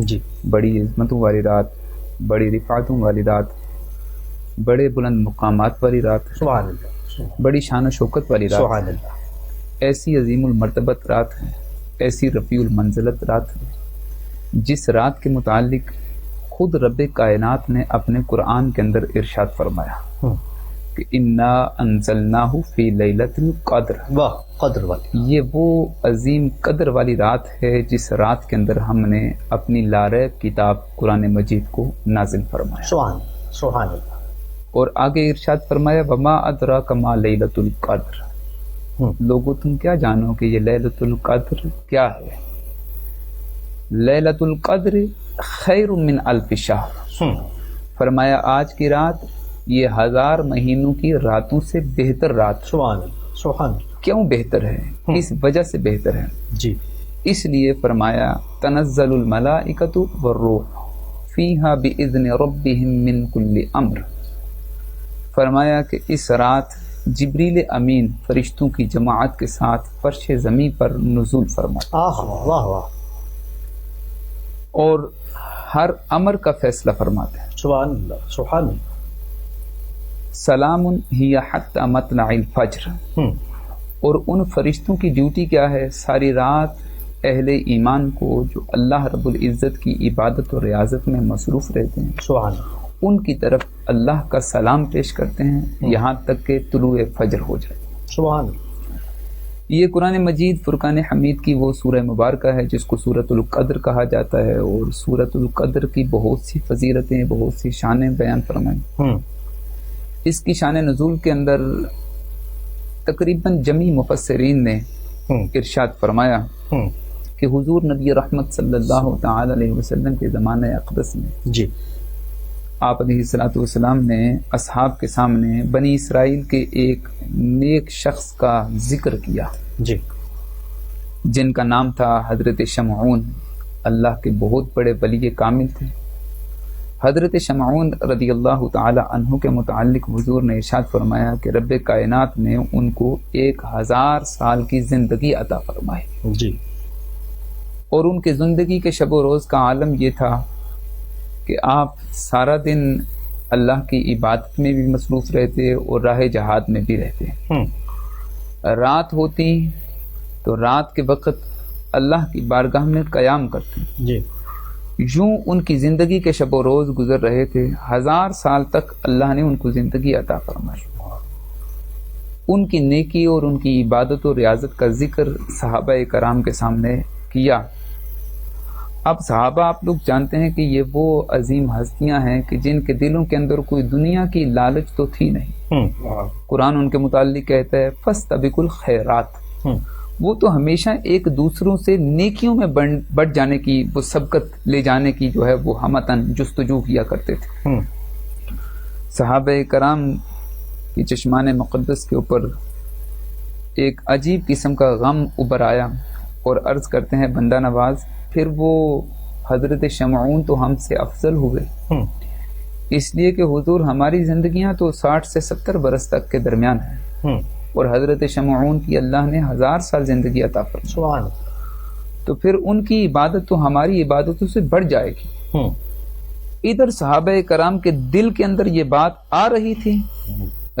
جی بڑی عظمتوں والی رات، بڑی رفعتوں والی رات، بڑے بلند مقامات والی رات، سبحان اللہ، بڑی شان و شوکت والی رات، سبحان اللہ، ایسی عظیم المرتبت رات ہے، ایسی رفیع المنزلت رات ہے، جس رات کے متعلق خود رب کائنات نے اپنے قرآن کے اندر ارشاد فرمایا کہ انا انزلناہ فی لیلۃ القدر، واہ قدر والی، یہ وہ عظیم قدر والی رات ہے جس رات کے اندر ہم نے اپنی لاریب کتاب قرآن مجید کو نازل فرمایا، سبحان سبحان اللہ، اور آگے ارشاد فرمایا وما ادراک ما لیلۃ القدر، لوگوں تم کیا جانو کہ یہ لیلۃ القدر کیا ہے؟ لیلۃ القدر خیر من الف شہر، فرمایا آج کی رات یہ 1000 مہینوں کی راتوں سے بہتر رات۔ سبحان اللہ، سبحان اللہ، کیوں بہتر ہے؟ اس وجہ سے بہتر ہے، جی اس لیے فرمایا تنزل الملائکۃ والروح فیہا باذن ربہم من کل امر، فرمایا کہ اس رات جبریل امین فرشتوں کی جماعت کے ساتھ فرش زمین پر نزول فرماتا، واہ واہ، اور ہر امر کا فیصلہ فرماتے ہیں۔ سبحان اللہ، سبحان اللہ، سلام ہی حتی مطلع الفجر، اور ان فرشتوں کی ڈیوٹی کیا ہے؟ ساری رات اہل ایمان کو جو اللہ رب العزت کی عبادت و ریاضت میں مصروف رہتے ہیں، سبحان اللہ، ان کی طرف اللہ کا سلام پیش کرتے ہیں یہاں تک کہ طلوع فجر ہو جائے۔ سبحان اللہ، یہ قرآن مجید فرقان حمید کی وہ سورہ مبارکہ ہے جس کو سورۃ القدر کہا جاتا ہے، اور سورۃ القدر کی بہت سی فضیلتیں، بہت سی شانیں بیان فرمائیں۔ اس کی شان نزول کے اندر تقریباً جمی مفسرین نے ارشاد فرمایا کہ حضور نبی رحمت صلی اللہ تعالی علیہ وسلم کے زمانہ اقدس میں جی آپ علیہ الصلوۃ والسلام نے اصحاب کے سامنے بنی اسرائیل کے ایک نیک شخص کا ذکر کیا جی، جن کا نام تھا حضرت شمعون، اللہ کے بہت بڑے ولی کامل تھے۔ حضرت شمعون رضی اللہ تعالی عنہ کے متعلق حضور نے ارشاد فرمایا کہ رب کائنات نے ان کو 1000 سال کی زندگی عطا فرمائی، جی، اور ان کے زندگی کے شب و روز کا عالم یہ تھا کہ آپ سارا دن اللہ کی عبادت میں بھی مصروف رہتے اور راہ جہاد میں بھی رہتے، رات ہوتی تو رات کے وقت اللہ کی بارگاہ میں قیام کرتے، جی، یوں ان کی زندگی کے شب و روز گزر رہے تھے۔ 1000 سال تک اللہ نے ان کو زندگی عطا فرمائی۔ ان کی نیکی اور ان کی عبادت و ریاضت کا ذکر صحابہ کرام کے سامنے کیا۔ اب صحابہ آپ لوگ جانتے ہیں کہ یہ وہ عظیم ہستیاں ہیں کہ جن کے دلوں کے اندر کوئی دنیا کی لالچ تو تھی نہیں۔ قرآن ان کے متعلق کہتا ہے فاستبقوا الخیرات، وہ تو ہمیشہ ایک دوسروں سے نیکیوں میں بڑھ جانے کی، وہ سبقت لے جانے کی جو ہے وہ ہمتاً جستجو کیا کرتے تھے۔ صحابہ کرام کی چشمان مقدس کے اوپر ایک عجیب قسم کا غم ابھر آیا اور عرض کرتے ہیں بندہ نواز پھر وہ حضرت شمعون تو ہم سے افضل ہوئے، اس لیے کہ حضور ہماری زندگیاں تو 60 سے 70 برس تک کے درمیان ہیں، اور حضرت شمعون کی اللہ نے 1000 سال زندگی عطا فرمائی، تو پھر ان کی عبادت تو ہماری عبادتوں سے بڑھ جائے گی۔ ادھر صحابہ کرام کے دل کے اندر یہ بات آ رہی تھی،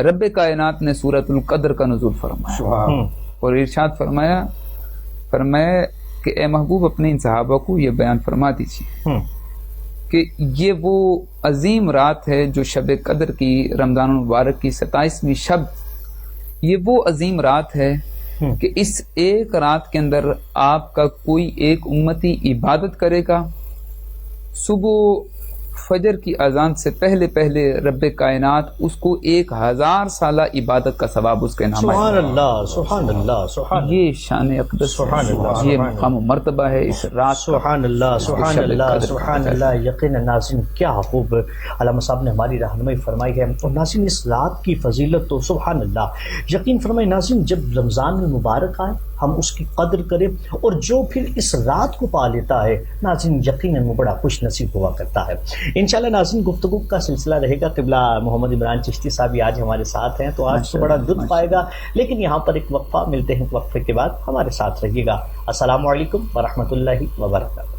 رب کائنات نے سورۃ القدر کا نزول فرمایا اور ارشاد فرمایا کہ اے محبوب اپنے ان صحابہ کو یہ بیان فرما دیجیے کہ یہ وہ عظیم رات ہے جو شب قدر کی، رمضان المبارک کی 27ویں شب، یہ وہ عظیم رات ہے کہ اس ایک رات کے اندر آپ کا کوئی ایک امتی عبادت کرے گا، صبح فجر کی اذان سے پہلے پہلے رب کائنات اس کو 1000 سالہ عبادت کا ثواب اس کے نام آئے گا۔ سبحان اللہ، سبحان اللہ، سبحان اللہ، یہ شان اقدس، سبحان اللہ، یہ مقام و مرتبہ ہے اس رات۔ سبحان اللہ، سبحان اللہ، سبحان اللہ۔ یقیناً ناظرین کیا خوب علامہ صاحب نے ہماری رہنمائی فرمائی ہے، اور ناظرین اس رات کی فضیلت تو سبحان اللہ، یقین فرمائے ناظرین جب رمضان المبارک آئے ہم اس کی قدر کریں، اور جو پھر اس رات کو پا لیتا ہے ناظرین یقیناً وہ بڑا خوش نصیب ہوا کرتا ہے۔ انشاءاللہ ناظرین گفتگو کا سلسلہ رہے گا، قبلہ محمد عمران چشتی صاحب آج ہمارے ساتھ ہیں تو آج تو بڑا لطف آئے گا، لیکن یہاں پر ایک وقفہ، ملتے ہیں وقفے کے بعد، ہمارے ساتھ رہیے گا۔ السلام علیکم ورحمۃ اللہ وبرکاتہ۔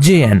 JN,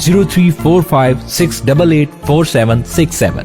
034568846767।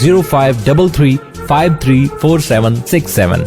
0533534767।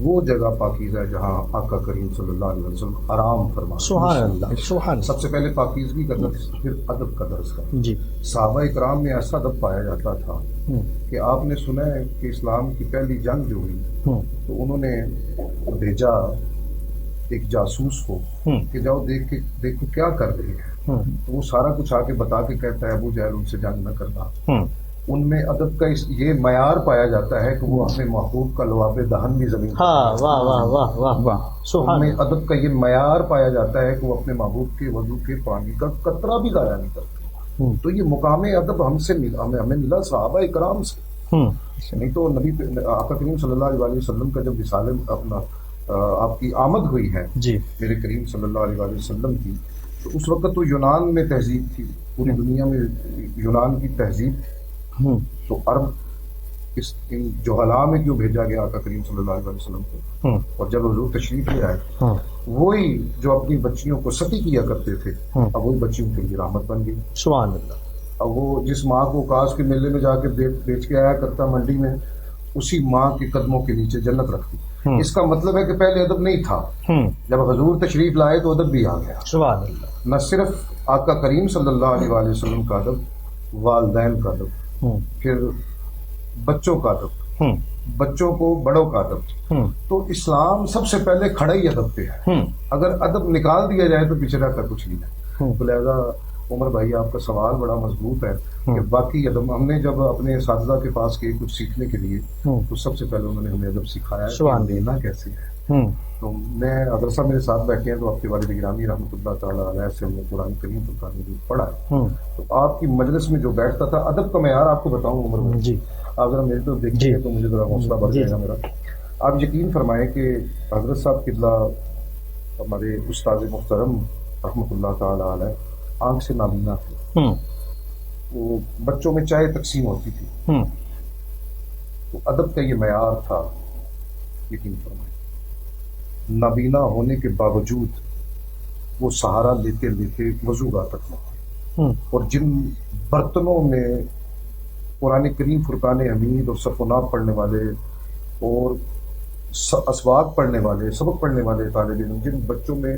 وہ جگہ پاکیزہ ہے جہاں آقا کریم صلی اللہ علیہ وسلم آرام فرماتے ہیں. سبحان اللہ سبحان اللہ. سب سے پہلے پاکیزگی کا درس، پھر ادب کا درس کا. جی صحابہ اکرام میں ایسا ادب پایا جاتا تھا کہ آپ نے سنا ہے کہ اسلام کی پہلی جنگ جو ہوئی تو انہوں نے بھیجا ایک جاسوس کو کہ جاؤ دیکھو کیا کر رہے ہیں. تو وہ سارا کچھ آ کے بتا کے کہتا ہے ابو جہل ان سے جنگ نہ کرنا. ان میں ادب کا یہ معیار پایا جاتا ہے کہ وہ اپنے محبوب کا لواب دہن بھی زمین. ہاں واہ واہ واہ واہ واہ ان سبحان میں اللہ. ادب کا یہ معیار پایا جاتا ہے کہ وہ اپنے محبوب کے وضو کے پانی کا قطرہ بھی ضائع نہیں کرتے. تو یہ مقام ادب ہم سے ملا، ہمیں ملا صحابہ اکرام سے. نہیں تو نبی آقا کریم صلی اللہ علیہ وسلم کا جب وصال اپنا آپ کی آمد ہوئی ہے جی میرے کریم صلی اللہ علیہ وسلم کی، تو اس وقت تو یونان میں تہذیب تھی، پوری دنیا میں یونان کی تہذیب. تو عرب ان جوہلا میں کیوں بھیجا گیا آقا کریم صلی اللہ علیہ وسلم کو؟ اور جب حضور تشریف لے آئے وہی جو اپنی بچیوں کو ستی کیا کرتے تھے اب وہی بچیوں کے لیے رحمت بن گئی. سبحان اللہ. اب وہ جس ماں کو کاش کے میلے میں جا کے بیچ کے آیا کرتا منڈی میں، اسی ماں کے قدموں کے نیچے جنت رکھتی. اس کا مطلب ہے کہ پہلے ادب نہیں تھا، جب حضور تشریف لائے تو ادب بھی آ گیا. سبحان اللہ. نہ صرف آقا کریم صلی اللہ علیہ وسلم کا ادب، والدین کا ادب، پھر بچوں کا ادب، بچوں کو بڑوں کا ادب. تو اسلام سب سے پہلے کھڑا ہی ادب پہ ہے. اگر ادب نکال دیا جائے تو پیچھے رہتا کچھ نہیں ہے. تو لہذا عمر بھائی آپ کا سوال بڑا مضبوط ہے کہ باقی ادب ہم نے جب اپنے اساتذہ کے پاس گئے کچھ سیکھنے کے لیے تو سب سے پہلے انہوں نے ہمیں ادب سکھایا ہے لینا کیسے ہے. تو میں اگر صاحب میرے ساتھ بیٹھے ہیں تو آپ کے والد گرامی رحمۃ اللہ تعالیٰ علیہ سے ہم نے قرآن کریم فرقان مجید پڑھا ہے. تو آپ کی مجلس میں جو بیٹھتا تھا ادب کا معیار آپ کو بتاؤں عمر بھائی جی، آپ ذرا میرے تو دیکھیں گے تو مجھے ذرا حوصلہ بڑھ جائے گا میرا. آپ یقین فرمائیں کہ حضرت صاحب قبلہ ہمارے استاد محترم رحمۃ اللہ تعالیٰ علیہ آنکھ سے نابینا تھے. وہ بچوں میں چائے تقسیم ہوتی تھی تو ادب کا یہ معیار تھا. یقین فرمائیں نابینا ہونے کے باوجود وہ سہارا لیتے لیتے وضوگاہ تک پہنچے. اور جن برتنوں میں قرآن کریم فرقان حمید اور صف و ناب پڑھنے والے اور اسواق پڑھنے والے سبق پڑھنے والے طالب علم، جن بچوں میں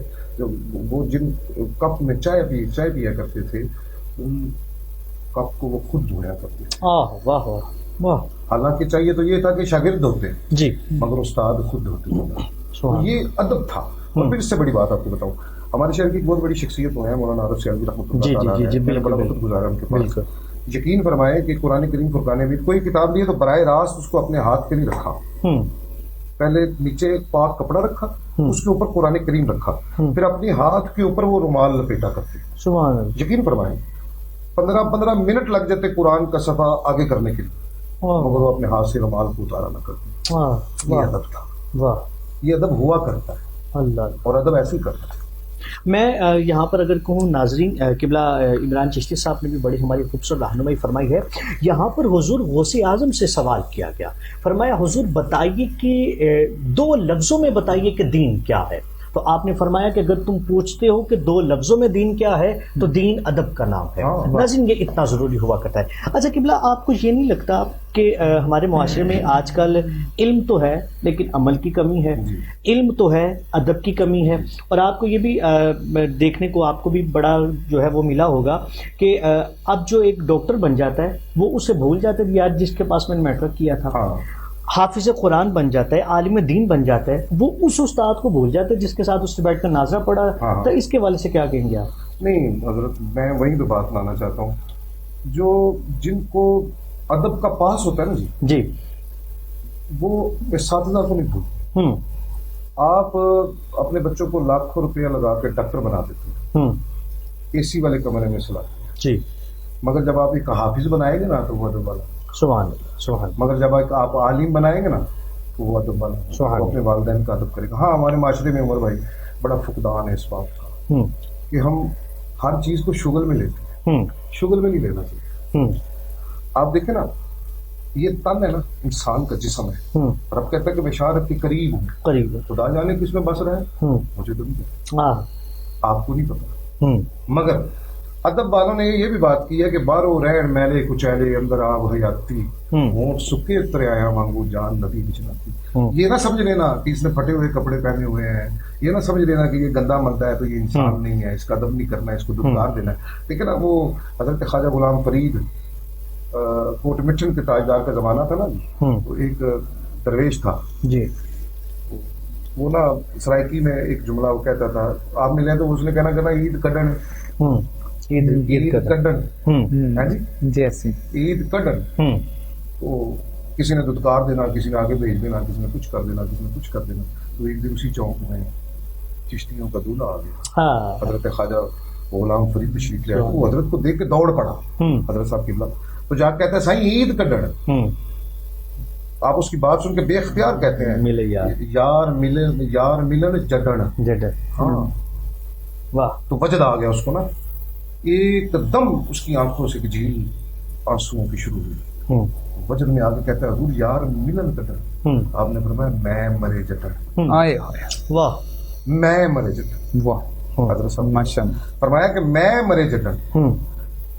وہ جن کپ میں چائے پیا کرتے تھے ان کپ کو وہ خود دھویا کرتے تھے. واہ واہ واہ. حالانکہ چاہیے تو یہ تھا کہ شاگرد دھوتے جی مگر استاد خود دھوتے تھے. یہ ادب تھا. اور پھر اس سے بڑی بات آپ کو بتاؤں، ہمارے شہر کی ایک بہت بڑی شخصیت وہ ہے مولانا عارف سیالوی رحمۃ اللہ تعالیٰ، میں نے بڑا وقت گزارا ان کے پاس. یقین فرمائے کہ قرآن کریم فرقان حمید کوئی کتاب لیے تو براہ راست اس کو اپنے ہاتھ پہ نہیں رکھا. پہلے نیچے پاک کپڑا رکھا، اس کے اوپر قرآن کریم رکھا، پھر اپنے ہاتھ کے اوپر وہ رومال لپیٹا کرتے. سبحان اللہ. یقین فرمائیں 15 منٹ لگ جاتے قرآن کا صفحہ آگے کرنے کے لیے مگر وہ اپنے ہاتھ سے رومال کو اتارا نہ کرتے. یہ ادب تھا. یہ ادب ہوا کرتا ہے اللہ، اور ادب ایسے ہی کرتا ہے. میں یہاں پر اگر کہوں ناظرین، قبلہ عمران چشتی صاحب نے بھی بڑی ہماری خوبصورت رہنمائی فرمائی ہے. یہاں پر حضور غوث اعظم سے سوال کیا گیا، فرمایا حضور بتائیے کہ 2 لفظوں میں بتائیے کہ دین کیا ہے. تو آپ نے فرمایا کہ اگر تم پوچھتے ہو کہ 2 لفظوں میں دین کیا ہے تو دین ادب کا نام ہے. ناظرین یہ اتنا ضروری ہوا کرتا ہے. اچھا قبلہ آپ کو یہ نہیں لگتا کہ ہمارے معاشرے میں آج کل علم تو ہے لیکن عمل کی کمی ہے، علم تو ہے ادب کی کمی ہے. اور آپ کو یہ بھی دیکھنے کو آپ کو بھی بڑا جو ہے وہ ملا ہوگا کہ اب جو ایک ڈاکٹر بن جاتا ہے وہ اسے بھول جاتا ہے یار جس کے پاس میں نے میٹرک کیا تھا. حافظ قرآن بن جاتا ہے، عالم دین بن جاتا ہے، وہ اس استاد کو بھول جاتا ہے جس کے ساتھ اس سے بیٹھ کر ناظرہ پڑھا. تو اس کے والے سے کیا کہیں گے آپ؟ نہیں حضرت، میں وہیں پہ بات لانا چاہتا ہوں. جو جن کو ادب کا پاس ہوتا ہے نا جی وہ اساتذہ کو نہیں بھولتے. آپ اپنے بچوں کو لاکھوں روپیہ لگا کے ڈاکٹر بنا دیتے ہیں، اے سی والے کمرے میں سلاتے جی، مگر جب آپ ایک حافظ بنائیں گے نا تو وہ ادب والا. سبحان اللہ سبحان. مگر جب آپ عالم بنائیں گے نا تو وہ ادب والا، وہ اپنے والدین کا ادب کرے گا. ہاں ہمارے معاشرے میں عمر بھائی بڑا فقدان ہے اس بات کا کہ ہم ہر چیز کو شغل میں لیتے ہیں. شغل میں نہیں لینا چاہیے. آپ دیکھیں نا یہ تن ہے نا انسان کا جسم ہے، رب کہتا ہے کہ بشارت کے قریب ہوں، قریب خدا جانے کس میں بس رہا ہے، مجھے تو نہیں پتا، آپ کو نہیں پتا. مگر ادب والوں نے یہ بھی بات کی ہے کہ بارو رہن میلے کچیلے اندر آب حیاتی ہونٹ سکے اترے آیا مانگو جان نبی بچناتی. یہ نہ سمجھ لینا کہ اس نے پھٹے ہوئے کپڑے پہنے ہوئے ہیں, یہ نہ سمجھ لینا کہ یہ گندا مندہ ہے تو یہ انسان نہیں ہے, اس کا ادب نہیں کرنا ہے, اس کو دھتکار دینا ہے. لیکن نا وہ حضرت خواجہ غلام فرید کوٹ مٹن کے تاجدار کا زمانہ تھا نا جی, تو ایک درویش تھا جی, وہ نا سرائکی میں ایک جملہ وہ کہتا تھا, آپ ملے تو اس نے کہنا کہنا عید کڈن, عید کڈن ہے جی, جیسے عید کڈن. تو کسی نے دھتکار دینا, کسی نے آگے بھیج دینا, کسی نے کچھ کر دینا, کسی نے کچھ کر دینا. تو ایک دن اسی چوک میں چشتیوں کا دولہا آ گیا, حضرت خواجہ غلام فرید تشریف لے آئے. وہ حضرت کو دیکھ کے دوڑ پڑا حضرت صاحب قبلہ, تو جا کے کہتا ہے سائیں عید کڈن. آپ اس کی بات سن کے بے اختیار کہتے ہیں ملے یار ملن جڈن. ہاں واہ, تو وجد آ گیا اس کو نا, ایک دم اس کی آنکھوں سے ایک جھیل آنسوؤں کی شروع ہوئی. وجد میں آگے کہتا ہے حضور یار ملن جڈن. آپ نے فرمایا میں مرے جڈن. آئے واہ, میں مرے جڈن. واہ, حضرت صاحب ماشاء اللہ. فرمایا کہ میں مرے جڈن.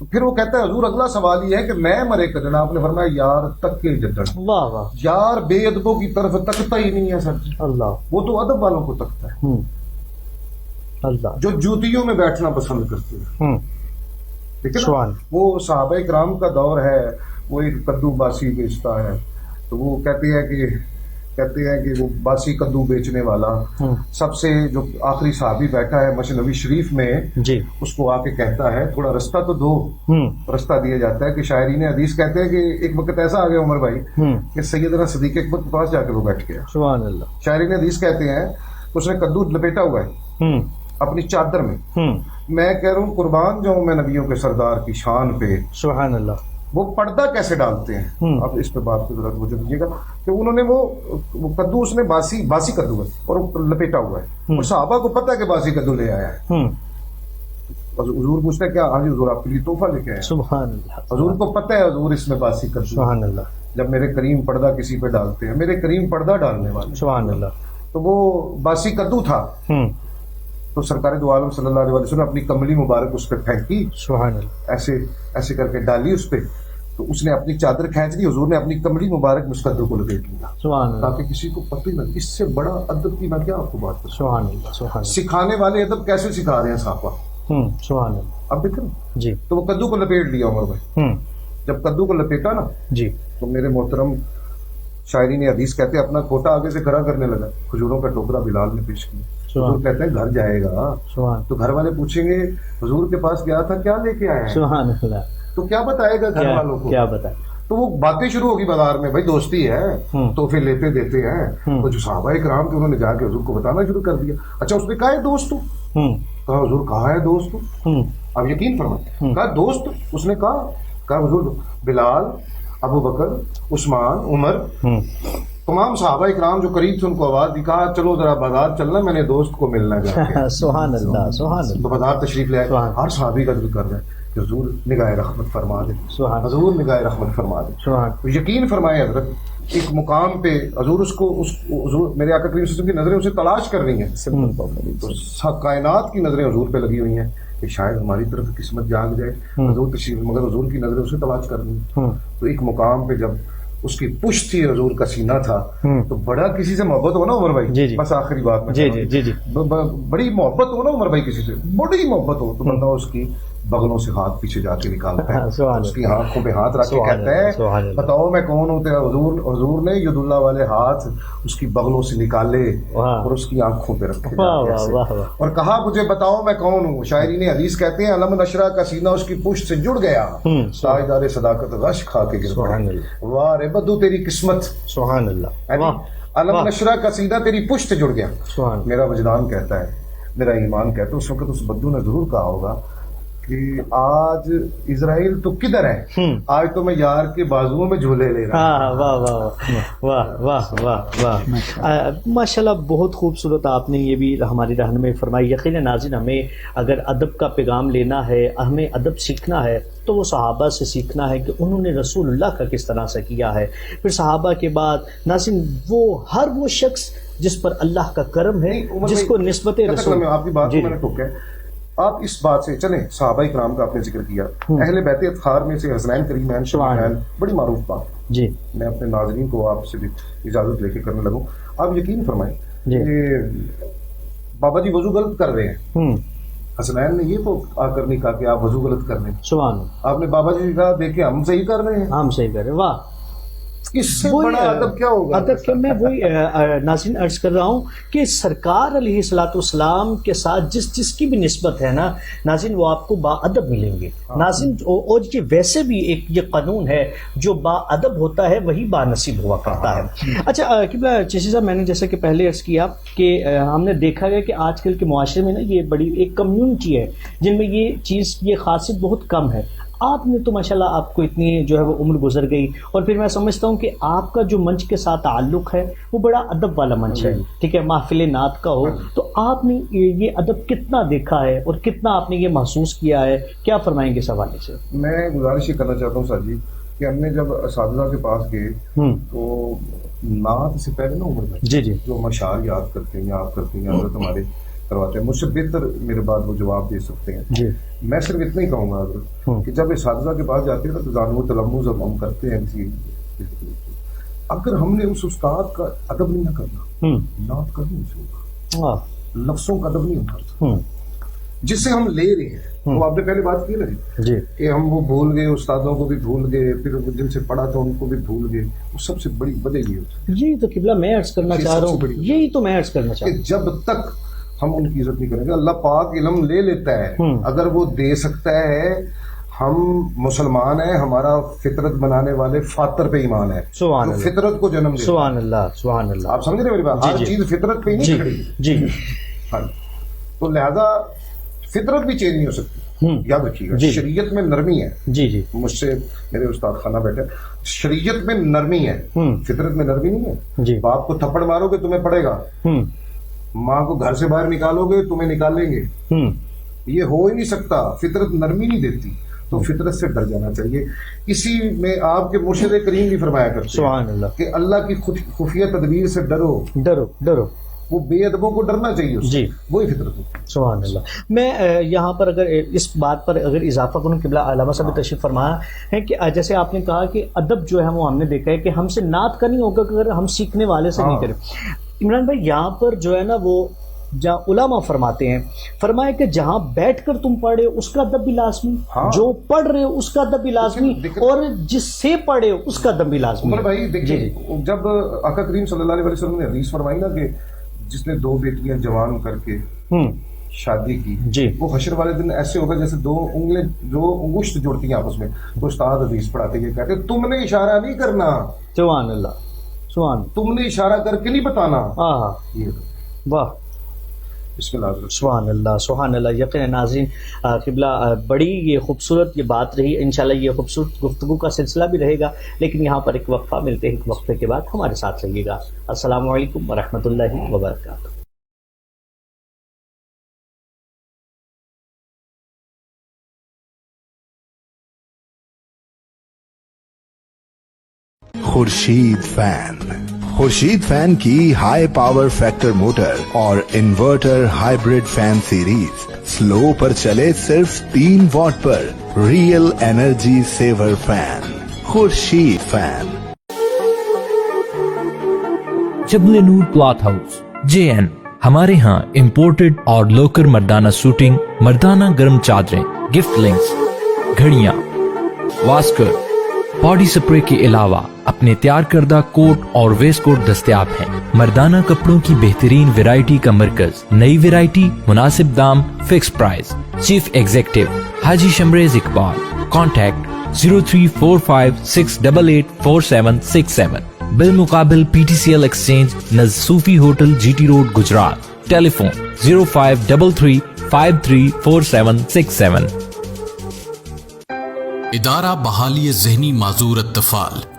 پھر وہ کہتا ہے حضور اگلا سوال یہ ہے کہ میں مرے کڈن. آپ نے فرمایا یار تک کے جڈن. واہ واہ, یار بے ادبوں کی طرف تکتا ہی نہیں ہے سر, اللہ, وہ تو ادب والوں کو تکتا ہے, اللہ, جو جوتیوں میں بیٹھنا پسند کرتے ہیں. لیکن سوال, وہ صحابہ کرام کا دور ہے, وہ ایک کدو باسی بیچتا ہے, تو وہ کہتے ہیں کہ وہ باسی کدو بیچنے والا سب سے جو آخری صحابی بیٹھا ہے مشنوی شریف میں جی, اس کو آ کے کہتا ہے تھوڑا رستہ تو دو. رستہ دیا جاتا ہے کہ شاعرین حدیث کہتے ہیں کہ ایک وقت ایسا آ گیا عمر بھائی کہ سیدنا صدیق اکبر کے پاس جا کے وہ بیٹھ گیا. سبحان اللہ. شاعرین حدیث کہتے ہیں اس نے کدو لپیٹا ہوا ہے اپنی چادر میں. میں کہہ رہا ہوں قربان جاؤں میں نبیوں کے سردار کی شان پہ. سبحان اللہ. وہ پردہ کیسے ڈالتے ہیں, اب اس پہ بات کو ضرورت توجہ دیجیے گا کہ انہوں نے وہ کدو اس نے باسی کدو ہے اور لپیٹا ہوا ہے, اور صحابہ کو پتہ ہے کہ باسی کدو لے آیا ہے. حضور پوچھتے ہیں کیا, ہاں جی حضور آپ کے لیے تحفہ لے کے آئے. سبحان اللہ. حضور کو پتہ ہے حضور اس میں باسی کدو. سبحان اللہ. جب میرے کریم پردہ کسی پہ ڈالتے ہیں, میرے کریم پردہ ڈالنے والے. سبحان اللہ. تو وہ باسی کدو تھا, تو سرکار دو عالم صلی اللہ علیہ وسلم نے اپنی کملی مبارک اس پہ پھینکی. سبحان اللہ. ایسے کر کے ڈالی اس پہ, تو اس نے اپنی چادر کھینچ لی, حضور نے اپنی کملی مبارک میں اس کدو کو لپیٹ لیا سبحان اللہ. تاکہ کسی کو پتہ ہی نہ. اس سے بڑا ادب کی میں کیا آپ کو بات کروں. سبحان اللہ. سبحان اللہ. سکھانے والے ادب کیسے سکھا رہے ہیں صحابہ. سبحان اللہ. اب دیکھیں جی, تو وہ کدو کو لپیٹ لیا عمر بھائی. جب کدو کو لپیٹا نا جی, تو میرے محترم شاعرین حدیث کہتے ہیں اپنا کھوٹا آگے سے کھڑا کرنے لگا. کھجوروں کا ٹوکرا بلال نے پیش کیا. حضور کہتے ہیں گھر جائے گا, تو گھر والے پوچھیں گے حضور کے پاس گیا تھا کیا لے کے آیا ہے, سبحان اللہ, تو کیا بتائے گا گھر والوں کو, کیا بتائے. تو وہ باتیں شروع ہوگی بازار میں, بھائی دوستی ہے, تحفے لیتے دیتے ہیں. تو جو صحابہ کرام تھے انہوں نے جا کے حضور کو بتانا شروع کر دیا. اچھا اس نے کہا ہے دوست, کہا حضور کہا ہے دوست. اب یقین فرمائیں, کہا دوست, اس نے کہا حضور بلال, ابو بکر, عثمان, عمر, تمام صحابہ کرام جو قریب تھے ان کو آواز دی, کہا چلو ذرا بازار چلنا, میں نے دوست کو ملنا ہے. سبحان اللہ. سبحان اللہ. تو بازار تشریف لے آئے, ہر صحابی کا ذکر کر رہے ہیں کہ حضور نگاہ رحمت فرما دے, حضور نگاہ رحمت فرما دے. تو یقین فرمائے حضرت ایک مقام پہ حضور اس کو حضور میرے آقا کریم صلی اللہ علیہ وسلم کی نظریں اسے تلاش کر رہی ہیں. تو کائنات کی نظریں حضور پہ لگی ہوئی ہیں کہ شاید ہماری طرف قسمت جاگ جائے. حضور تشریف, مگر حضور کی نظریں اسے تلاش کر رہی ہیں. تو ایک مقام پہ جب اس کی پشت تھی, حضور کا سینہ تھا, تو بڑا کسی سے محبت ہو نا عمر بھائی, بس آخری بات میں, بڑی محبت ہو نا عمر بھائی کسی سے, بڑی محبت ہو, تو بندہ اس کی بغلوں سے ہاتھ پیچھے جا کے نکالتا ہے, اس کی آنکھوں پہ ہاتھ رکھ کے کہتا ہے بتاؤ میں کون ہوں. حضور نے ید اللہ والے ہاتھ اس کی بغلوں سے نکالے اور اس کی آنکھوں پہ رکھے اور کہا مجھے بتاؤ میں کون ہوں. شاعرین حدیث کہتے ہیں علم نشرہ کا سینہ اس کی پشت سے جڑ گیا, تاجدار صداقت غش کھا کے گر پڑا. واہ رے بدو تیری قسمت. سبحان اللہ. علم نشرہ کا سینہ تیری پشت سے جڑ گیا. میرا وجدان کہتا ہے, میرا ایمان کہتا ہے, اس وقت اس بدو نے ضرور کہا ہوگا کہ آج اسرائیل تو کدھر ہے, آج تو میں یار کے بازوؤں میں جھولے لے رہا ہوں. واہ واہ واہ واہ واہ واہ, ماشاءاللہ بہت خوبصورت آپ نے یہ بھی ہماری رہنمائی فرمائی. یقیناً ناظرین, ہمیں اگر ادب کا پیغام لینا ہے, ہمیں ادب سیکھنا ہے, تو وہ صحابہ سے سیکھنا ہے کہ انہوں نے رسول اللہ کا کس طرح سے کیا ہے. پھر صحابہ کے بعد ناظرین وہ شخص جس پر اللہ کا کرم ہے, جس کو نسبت رسول. آپ کی بات کو میں نے ٹوکا ہے, آپ اس بات سے چلیں، صحابہ کرام کا آپ نے ذکر کیا، اہل بیت اطہار میں سے حسنین کریمین شریفین بڑی معروف بات جی میں اپنے ناظرین کو آپ سے بھی اجازت لے کے کرنے لگوں. آپ یقین فرمائیں کہ بابا جی وضو غلط کر رہے ہیں، حسنین نے یہ تو آ کر نہیں کہا کہ آپ وضو غلط کر رہے ہیں، سبحان اللہ، آپ نے بابا جی کہا دیکھیں ہم صحیح کر رہے ہیں. ہم صحیح کر رہے ہیں. واہ، اس سے بڑا ادب کیا ہوگا؟ ادب کیا، میں وہی ناظرین عرض کر رہا ہوں کہ سرکار علیہ الصلوۃ والسلام کے ساتھ جس کی بھی نسبت ہے نا ناظرین، وہ آپ کو با ادب ملیں گے ناظرین. اور یہ ویسے بھی ایک یہ قانون ہے، جو با ادب ہوتا ہے وہی با نصیب ہوا کرتا ہے. اچھا قبلہ چشتی صاحب، میں نے جیسا کہ پہلے عرض کیا کہ ہم نے دیکھا گیا کہ آج کل کے معاشرے میں نا یہ بڑی ایک کمیونٹی ہے جن میں یہ چیز، یہ خاصیت بہت کم ہے. آپ نے تو ماشاءاللہ آپ کو اتنی جو ہے وہ عمر گزر گئی، اور پھر میں سمجھتا ہوں کہ آپ کا جو منچ کے ساتھ تعلق ہے وہ بڑا ادب والا منچ ہے، ٹھیک ہے، محفل نعت کا ہو. تو آپ نے یہ ادب کتنا دیکھا ہے اور کتنا آپ نے یہ محسوس کیا ہے، کیا فرمائیں گے اس حوالے سے؟ میں گزارش یہ کرنا چاہتا ہوں ساجد کہ ہم نے جب اساتذہ کے پاس گئے تو نعت سے پہلے نا عمر میں جی جی جو مشعار یاد کرتے ہیں، آپ کرتے ہیں، حضرت ہمارے کرواتے ہیں، مجھ سے بہتر میرے بعد وہ جواب دے سکتے ہیں. جی میں صرف اتنا ہی کہوں گا حضرت کہ جب اساتذہ کے پاس جاتے ہیں تو زانو تلمذ جب ہم کرتے ہیں کسی، اگر ہم نے اس استاد کا ادب نہیں نہ کرنا، نعت کا نہیں ہوگا، لفظوں کا ادب نہیں ہوگا جس سے ہم لے رہے ہیں. وہ آپ نے پہلے بات کی نا جی کہ ہم وہ بھول گئے، استادوں کو بھی بھول گئے، پھر جن سے پڑھا تھا ان کو بھی بھول گئے. وہ سب سے بڑی وجہ یہ ہوتی ہے. یہی تو قبلہ میں عرض کرنا چاہ رہا ہوں، یہی تو میں عرض کرنا چاہ رہا ہوں کہ جب تک ہم ان کی عزت نہیں کریں گے، اللہ پاک علم لے لیتا ہے، اگر وہ دے سکتا ہے. ہم مسلمان ہیں، ہمارا فطرت بنانے والے فاطر پہ ایمان ہے، سبحان جو اللہ، فطرت کو جنم دے. سبحان اللہ، سبحان اللہ. آپ سمجھ رہے ہیں میری بات؟ ہر چیز فطرت پہ ہی نہیں کھڑی. جی ہاں، تو لہذا فطرت بھی چینج نہیں ہو سکتی. یاد رکھیے گا، شریعت میں نرمی ہے. جی جی مجھ سے میرے استاد خانہ بیٹھے، شریعت میں نرمی ہے، فطرت میں نرمی نہیں ہے. جی باپ کو تھپڑ مارو گے تمہیں پڑے گا، ماں کو گھر سے باہر نکالو گے تمہیں نکالیں گے. یہ ہو ہی نہیں سکتا، فطرت نرمی نہیں دیتی. تو فطرت سے ڈر جانا چاہیے. اسی میں آپ کے مرشد کریم بھی فرمایا کرتے ہیں سبحان اللہ کہ اللہ کی خفیہ تدبیر سے ڈرو. ڈرو ڈرو. وہ بے ادبوں کو ڈرنا چاہیے اس سے. جی وہی فطرت ہوتی ہے. سبحان اللہ. میں یہاں پر اگر اس بات پر اگر اضافہ کروں، قبلہ علامہ صاحب نے تشریف فرمایا ہے کہ جیسے آپ نے کہا کہ ادب جو ہے وہ ہم نے دیکھا ہے کہ ہم سے نعت کا نہیں ہوگا اگر ہم سیکھنے والے سے نہیں کریں. عمران بھائی یہاں پر جو ہے نا وہ جہاں علماء فرماتے ہیں، فرمایا کہ جہاں بیٹھ کر تم پڑھے اس کا ادب بھی لازمی، جو پڑھ رہے ہو اس کا ادب بھی لازمی، اور جس سے پڑھے ہو اس کا ادب بھی لازمی. عمر بھائی دیکھیے، جب آقا کریم صلی اللہ علیہ وسلم نے حدیث فرمائی نا کہ جس نے 2 بیٹیاں جوان کر کے شادی کی، جی وہ حشر والے دن ایسے ہوگا جیسے 2 انگلیں جو انگشت جوڑتی ہیں آپس میں. تو استاد حدیث پڑھاتے ہیں، کہتے تم نے اشارہ نہیں کرنا، سبحان اللہ، سبحان، تم نے اشارہ کر کے نہیں بتانا. واہ، سبحان اللہ، سبحان اللہ. یقین ناظرین، قبلہ بڑی یہ خوبصورت یہ بات رہی. انشاءاللہ یہ خوبصورت گفتگو کا سلسلہ بھی رہے گا، لیکن یہاں پر ایک وقفہ ملتے ہیں. ایک وقفے کے بعد ہمارے ساتھ رہیے گا. السلام علیکم ورحمۃ اللہ وبرکاتہ. خورشید فین کی ہائی پاور فیکٹر موٹر اور inverter hybrid fan series slow پر چلے صرف 3 واٹ پر. Real energy saver fan. Khurshid fan. Jabal Noor cloth house JN. ہمارے ہاں امپورٹڈ اور لوکل مردانہ سوٹنگ، مردانہ گرم چادریں، گفٹ لنکس، گھڑیاں، واسکر، باڈی سپرے کے علاوہ اپنے تیار کردہ کوٹ اور ویسٹ کوٹ دستیاب ہیں. مردانہ کپڑوں کی بہترین ویرائٹی کا مرکز. نئی ویرائٹی، مناسب دام، فکس پرائز. چیف ایگزیکٹو حاجی شمریز اقبال. کانٹیکٹ 034568846767. بالمقابل PTCL ایکسچینج نزد صوفی ہوٹل GT روڈ گجرات. ٹیلی فون 0533534767. ادارہ بحالی ذہنی معذور اطفال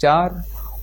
4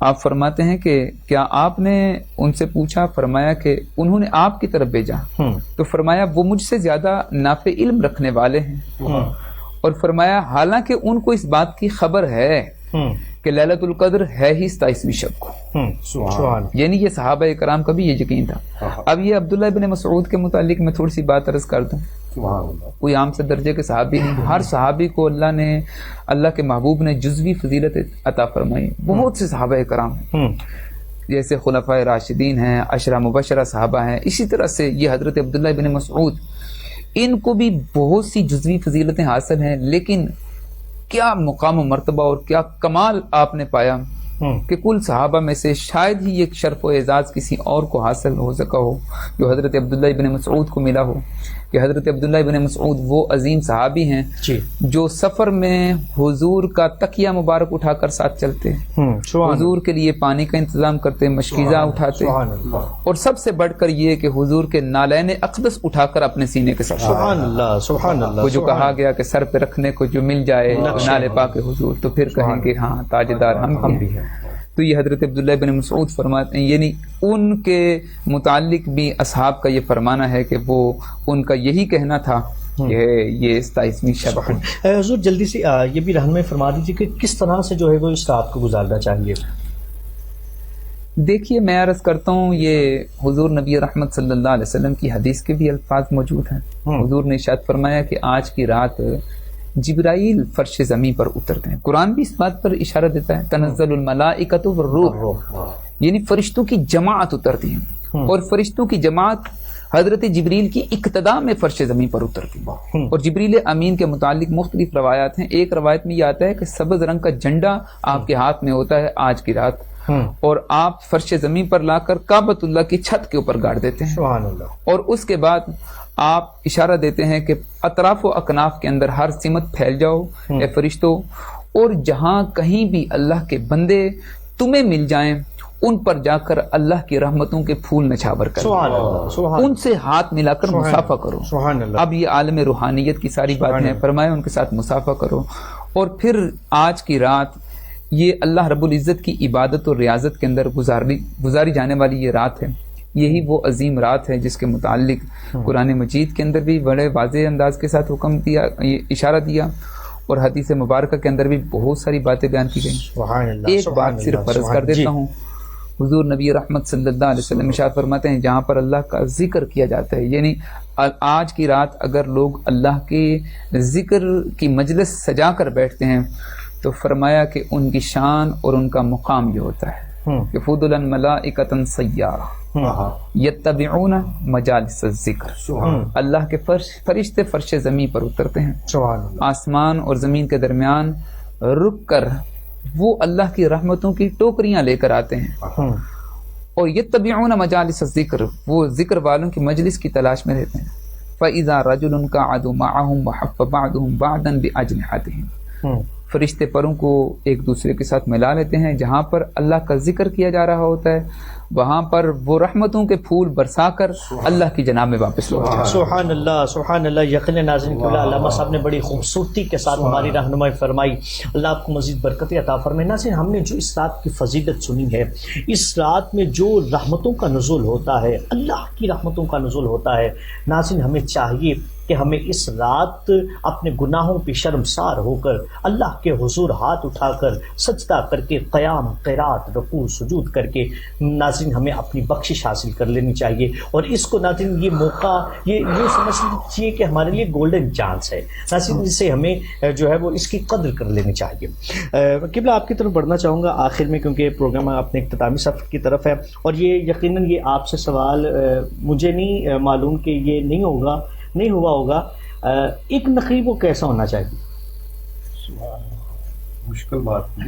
آپ فرماتے ہیں کہ کیا آپ نے ان سے پوچھا؟ فرمایا کہ انہوں نے آپ کی طرف بھیجا، تو فرمایا وہ مجھ سے زیادہ نافع علم رکھنے والے ہیں، اور فرمایا حالانکہ ان کو اس بات کی خبر ہے کہ لیلۃ القدر ہے ہی 27ویں شب کو، یعنی یہ صحابہ کرام کا بھی یہ یقین تھا۔ اب یہ عبداللہ بن مسعود کے متعلق میں تھوڑی سی بات عرض کر دوں، کوئی عام سے درجے کے صحابی نہیں، ہر صحابی کو اللہ کے محبوب نے جزوی فضیلت عطا فرمائی۔ بہت سے صحابہ کرام ہیں، جیسے خلفائے راشدین ہیں، عشرہ مبشرہ صحابہ ہیں، اسی طرح سے یہ حضرت عبداللہ بن مسعود، ان کو بھی بہت سی جزوی فضیلتیں حاصل ہیں، لیکن کیا مقام و مرتبہ اور کیا کمال آپ نے پایا کہ کل صحابہ میں سے شاید ہی یہ شرف و اعزاز کسی اور کو حاصل ہو سکا ہو جو حضرت عبداللہ بن مسعود کو ملا ہو، کہ حضرت عبداللہ بن مسعود وہ عظیم صحابی ہیں جو سفر میں حضور کا تکیہ مبارک اٹھا کر ساتھ چلتے، حضور کے لیے پانی کا انتظام کرتے، مشکیزہ اٹھاتے، اور سب سے بڑھ کر یہ کہ حضور کے نالین اقدس اٹھا کر اپنے سینے کے ساتھ، سبحان اللہ سبحان اللہ، وہ جو کہا گیا کہ سر پہ رکھنے کو جو مل جائے نالے پاک حضور تو پھر کہیں گے ہاں تاجدار ہم بھی ہیں۔ تو یہ حضرت عبداللہ بن مسعود فرماتے ہیں، یعنی ان کے متعلق بھی اصحاب کا یہ فرمانا ہے کہ وہ ان کا یہی کہنا تھا کہ یہ 27ویں شب ہے۔ حضور جلدی سے یہ بھی رہنمائی فرما دیجیے کہ کس طرح سے جو ہے وہ اس رات کو گزارنا چاہیے؟ دیکھیے میں عرض کرتا ہوں، یہ حضور نبی رحمت صلی اللہ علیہ وسلم کی حدیث کے بھی الفاظ موجود ہیں۔ حضور نے ارشاد فرمایا کہ آج کی رات جبرائیل فرش زمین پر اترتے ہیں۔ قرآن بھی اس بات پر اشارہ دیتا ہے، تنزل الملائکۃ والروح، یعنی فرشتوں کی جماعت اترتی ہیں، اور فرشتوں کی جماعت حضرت جبریل کی اقتداء میں فرش زمین پر اترتی ہے۔ اور جبریل امین کے متعلق مختلف روایات ہیں، ایک روایت میں یہ آتا ہے کہ سبز رنگ کا جھنڈا آپ کے ہاتھ میں ہوتا ہے آج کی رات، اور آپ فرش زمین پر لا کر کعبۃ اللہ کی چھت کے اوپر گاڑ دیتے ہیں، سبحان اللہ، اور اس کے بعد آپ اشارہ دیتے ہیں کہ اطراف و اکناف کے اندر ہر سمت پھیل جاؤ اے فرشتوں، اور جہاں کہیں بھی اللہ کے بندے تمہیں مل جائیں ان پر جا کر اللہ کی رحمتوں کے پھول نچھاور کرو، ان سے ہاتھ ملا کر مصافحہ کرو۔ اب یہ عالم روحانیت کی ساری باتیں فرمائے، ان کے ساتھ مصافحہ کرو، اور پھر آج کی رات یہ اللہ رب العزت کی عبادت اور ریاضت کے اندر گزاری جانے والی یہ رات ہے، یہی وہ عظیم رات ہے جس کے متعلق قرآن مجید کے اندر بھی بڑے واضح انداز کے ساتھ حکم دیا، یہ اشارہ دیا، اور حدیث مبارکہ کے اندر بھی بہت ساری باتیں بیان کی گئیں۔ ایک بات صرف عرض کر دیتا ہوں، حضور نبی رحمت صلی اللہ علیہ وسلم ارشاد فرماتے ہیں جہاں پر اللہ کا ذکر کیا جاتا ہے، یعنی آج کی رات اگر لوگ اللہ کے ذکر کی مجلس سجا کر بیٹھتے ہیں تو فرمایا کہ ان کی شان اور ان کا مقام یہ ہوتا ہے کہ فضلا ملائکۃ سیارہ یتبعون مجالس الذکر، اللہ کے فرشتے فرش زمین پر اترتے ہیں، آسمان اور زمین کے درمیان رک کر وہ اللہ کی رحمتوں کی ٹوکریاں لے کر آتے ہیں، اور یتبعون مجالس الذکر، وہ ذکر والوں کی مجلس کی تلاش میں رہتے ہیں۔ فَإِذَا رَجُلٌ قَعَدُوا مَعَهُمْ وَحَفَّ بَعْضُهُمْ بَعْضًا بِأَجْنِحَتِهِمْ، فرشتے پروں کو ایک دوسرے کے ساتھ ملا لیتے ہیں، جہاں پر اللہ کا ذکر کیا جا رہا ہوتا ہے وہاں پر وہ رحمتوں کے پھول برسا کر اللہ کی جناب میں واپس لوٹ جاتے ہیں۔ سبحان اللہ سبحان اللہ۔ یقین ناظرین کہ علامہ صاحب نے بڑی خوبصورتی کے ساتھ ہماری رہنمائی فرمائی، اللہ آپ کو مزید برکت عطا فرمائے۔ ناظرین ہم نے جو اس رات کی فضیلت سنی ہے، اس رات میں جو رحمتوں کا نزول ہوتا ہے، اللہ کی رحمتوں کا نزول ہوتا ہے، ناظرین ہمیں چاہیے کہ ہمیں اس رات اپنے گناہوں پہ شرمسار ہو کر اللہ کے حضور ہاتھ اٹھا کر سجدہ کر کے قیام قرات رکوع سجود کر کے ناظرین ہمیں اپنی بخشش حاصل کر لینی چاہیے، اور اس کو ناظرین یہ موقع یہ سمجھ لیجیے کہ ہمارے لیے گولڈن چانس ہے ناظرین، جس سے ہمیں جو ہے وہ اس کی قدر کر لینی چاہیے۔ قبلہ آپ کی طرف بڑھنا چاہوں گا آخر میں، کیونکہ پروگرام اپنے اختتامی سفر کی طرف ہے، اور یہ یقیناً یہ آپ سے سوال مجھے نہیں معلوم کہ یہ نہیں ہوا ہوگا، ایک نقیب کو کیسا ہونا چاہیے؟ مشکل بات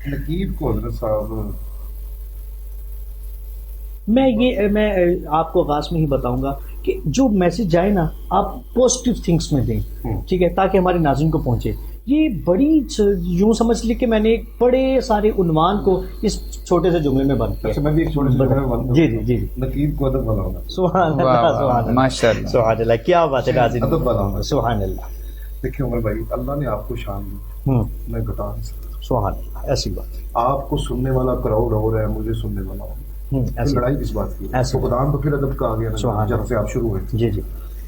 نقیب کو حضرت صاحب، میں آپ کو آغاز میں ہی بتاؤں گا کہ جو میسج جائے نا آپ پازیٹیو تھنگس میں دیں، ٹھیک ہے، تاکہ ہمارے ناظرین کو پہنچے۔ یہ بڑی یوں سمجھ لی کہ میں نے بڑے سارے عنوان کو اس چھوٹے سے جملے میں بند کیا۔ میں بھی ایک چھوٹے سے جملے میں بند، جی نقیب کو ادب بناؤں گا۔ سبحان اللہ سبحان اللہ ماشاء اللہ سبحان اللہ، کیا بات ہے ناظرین، ادب بناؤں گا۔ سبحان اللہ۔ دیکھیے عمر بھائی، اللہ نے آپ کو شان دی، میں گھٹا نہیں سکتا، سبحان اللہ، ایسی بات آپ کو سننے والا کراؤڈ ہو رہا ہے، مجھے سننے والا ہو رہا ہے، ایسی لڑائی کس بات کی ہے؟ ایسی فقدان تو پھر ادب کا آ گیا نا، سبحان جب سے آپ شروع ہوئے تھے۔ جی جی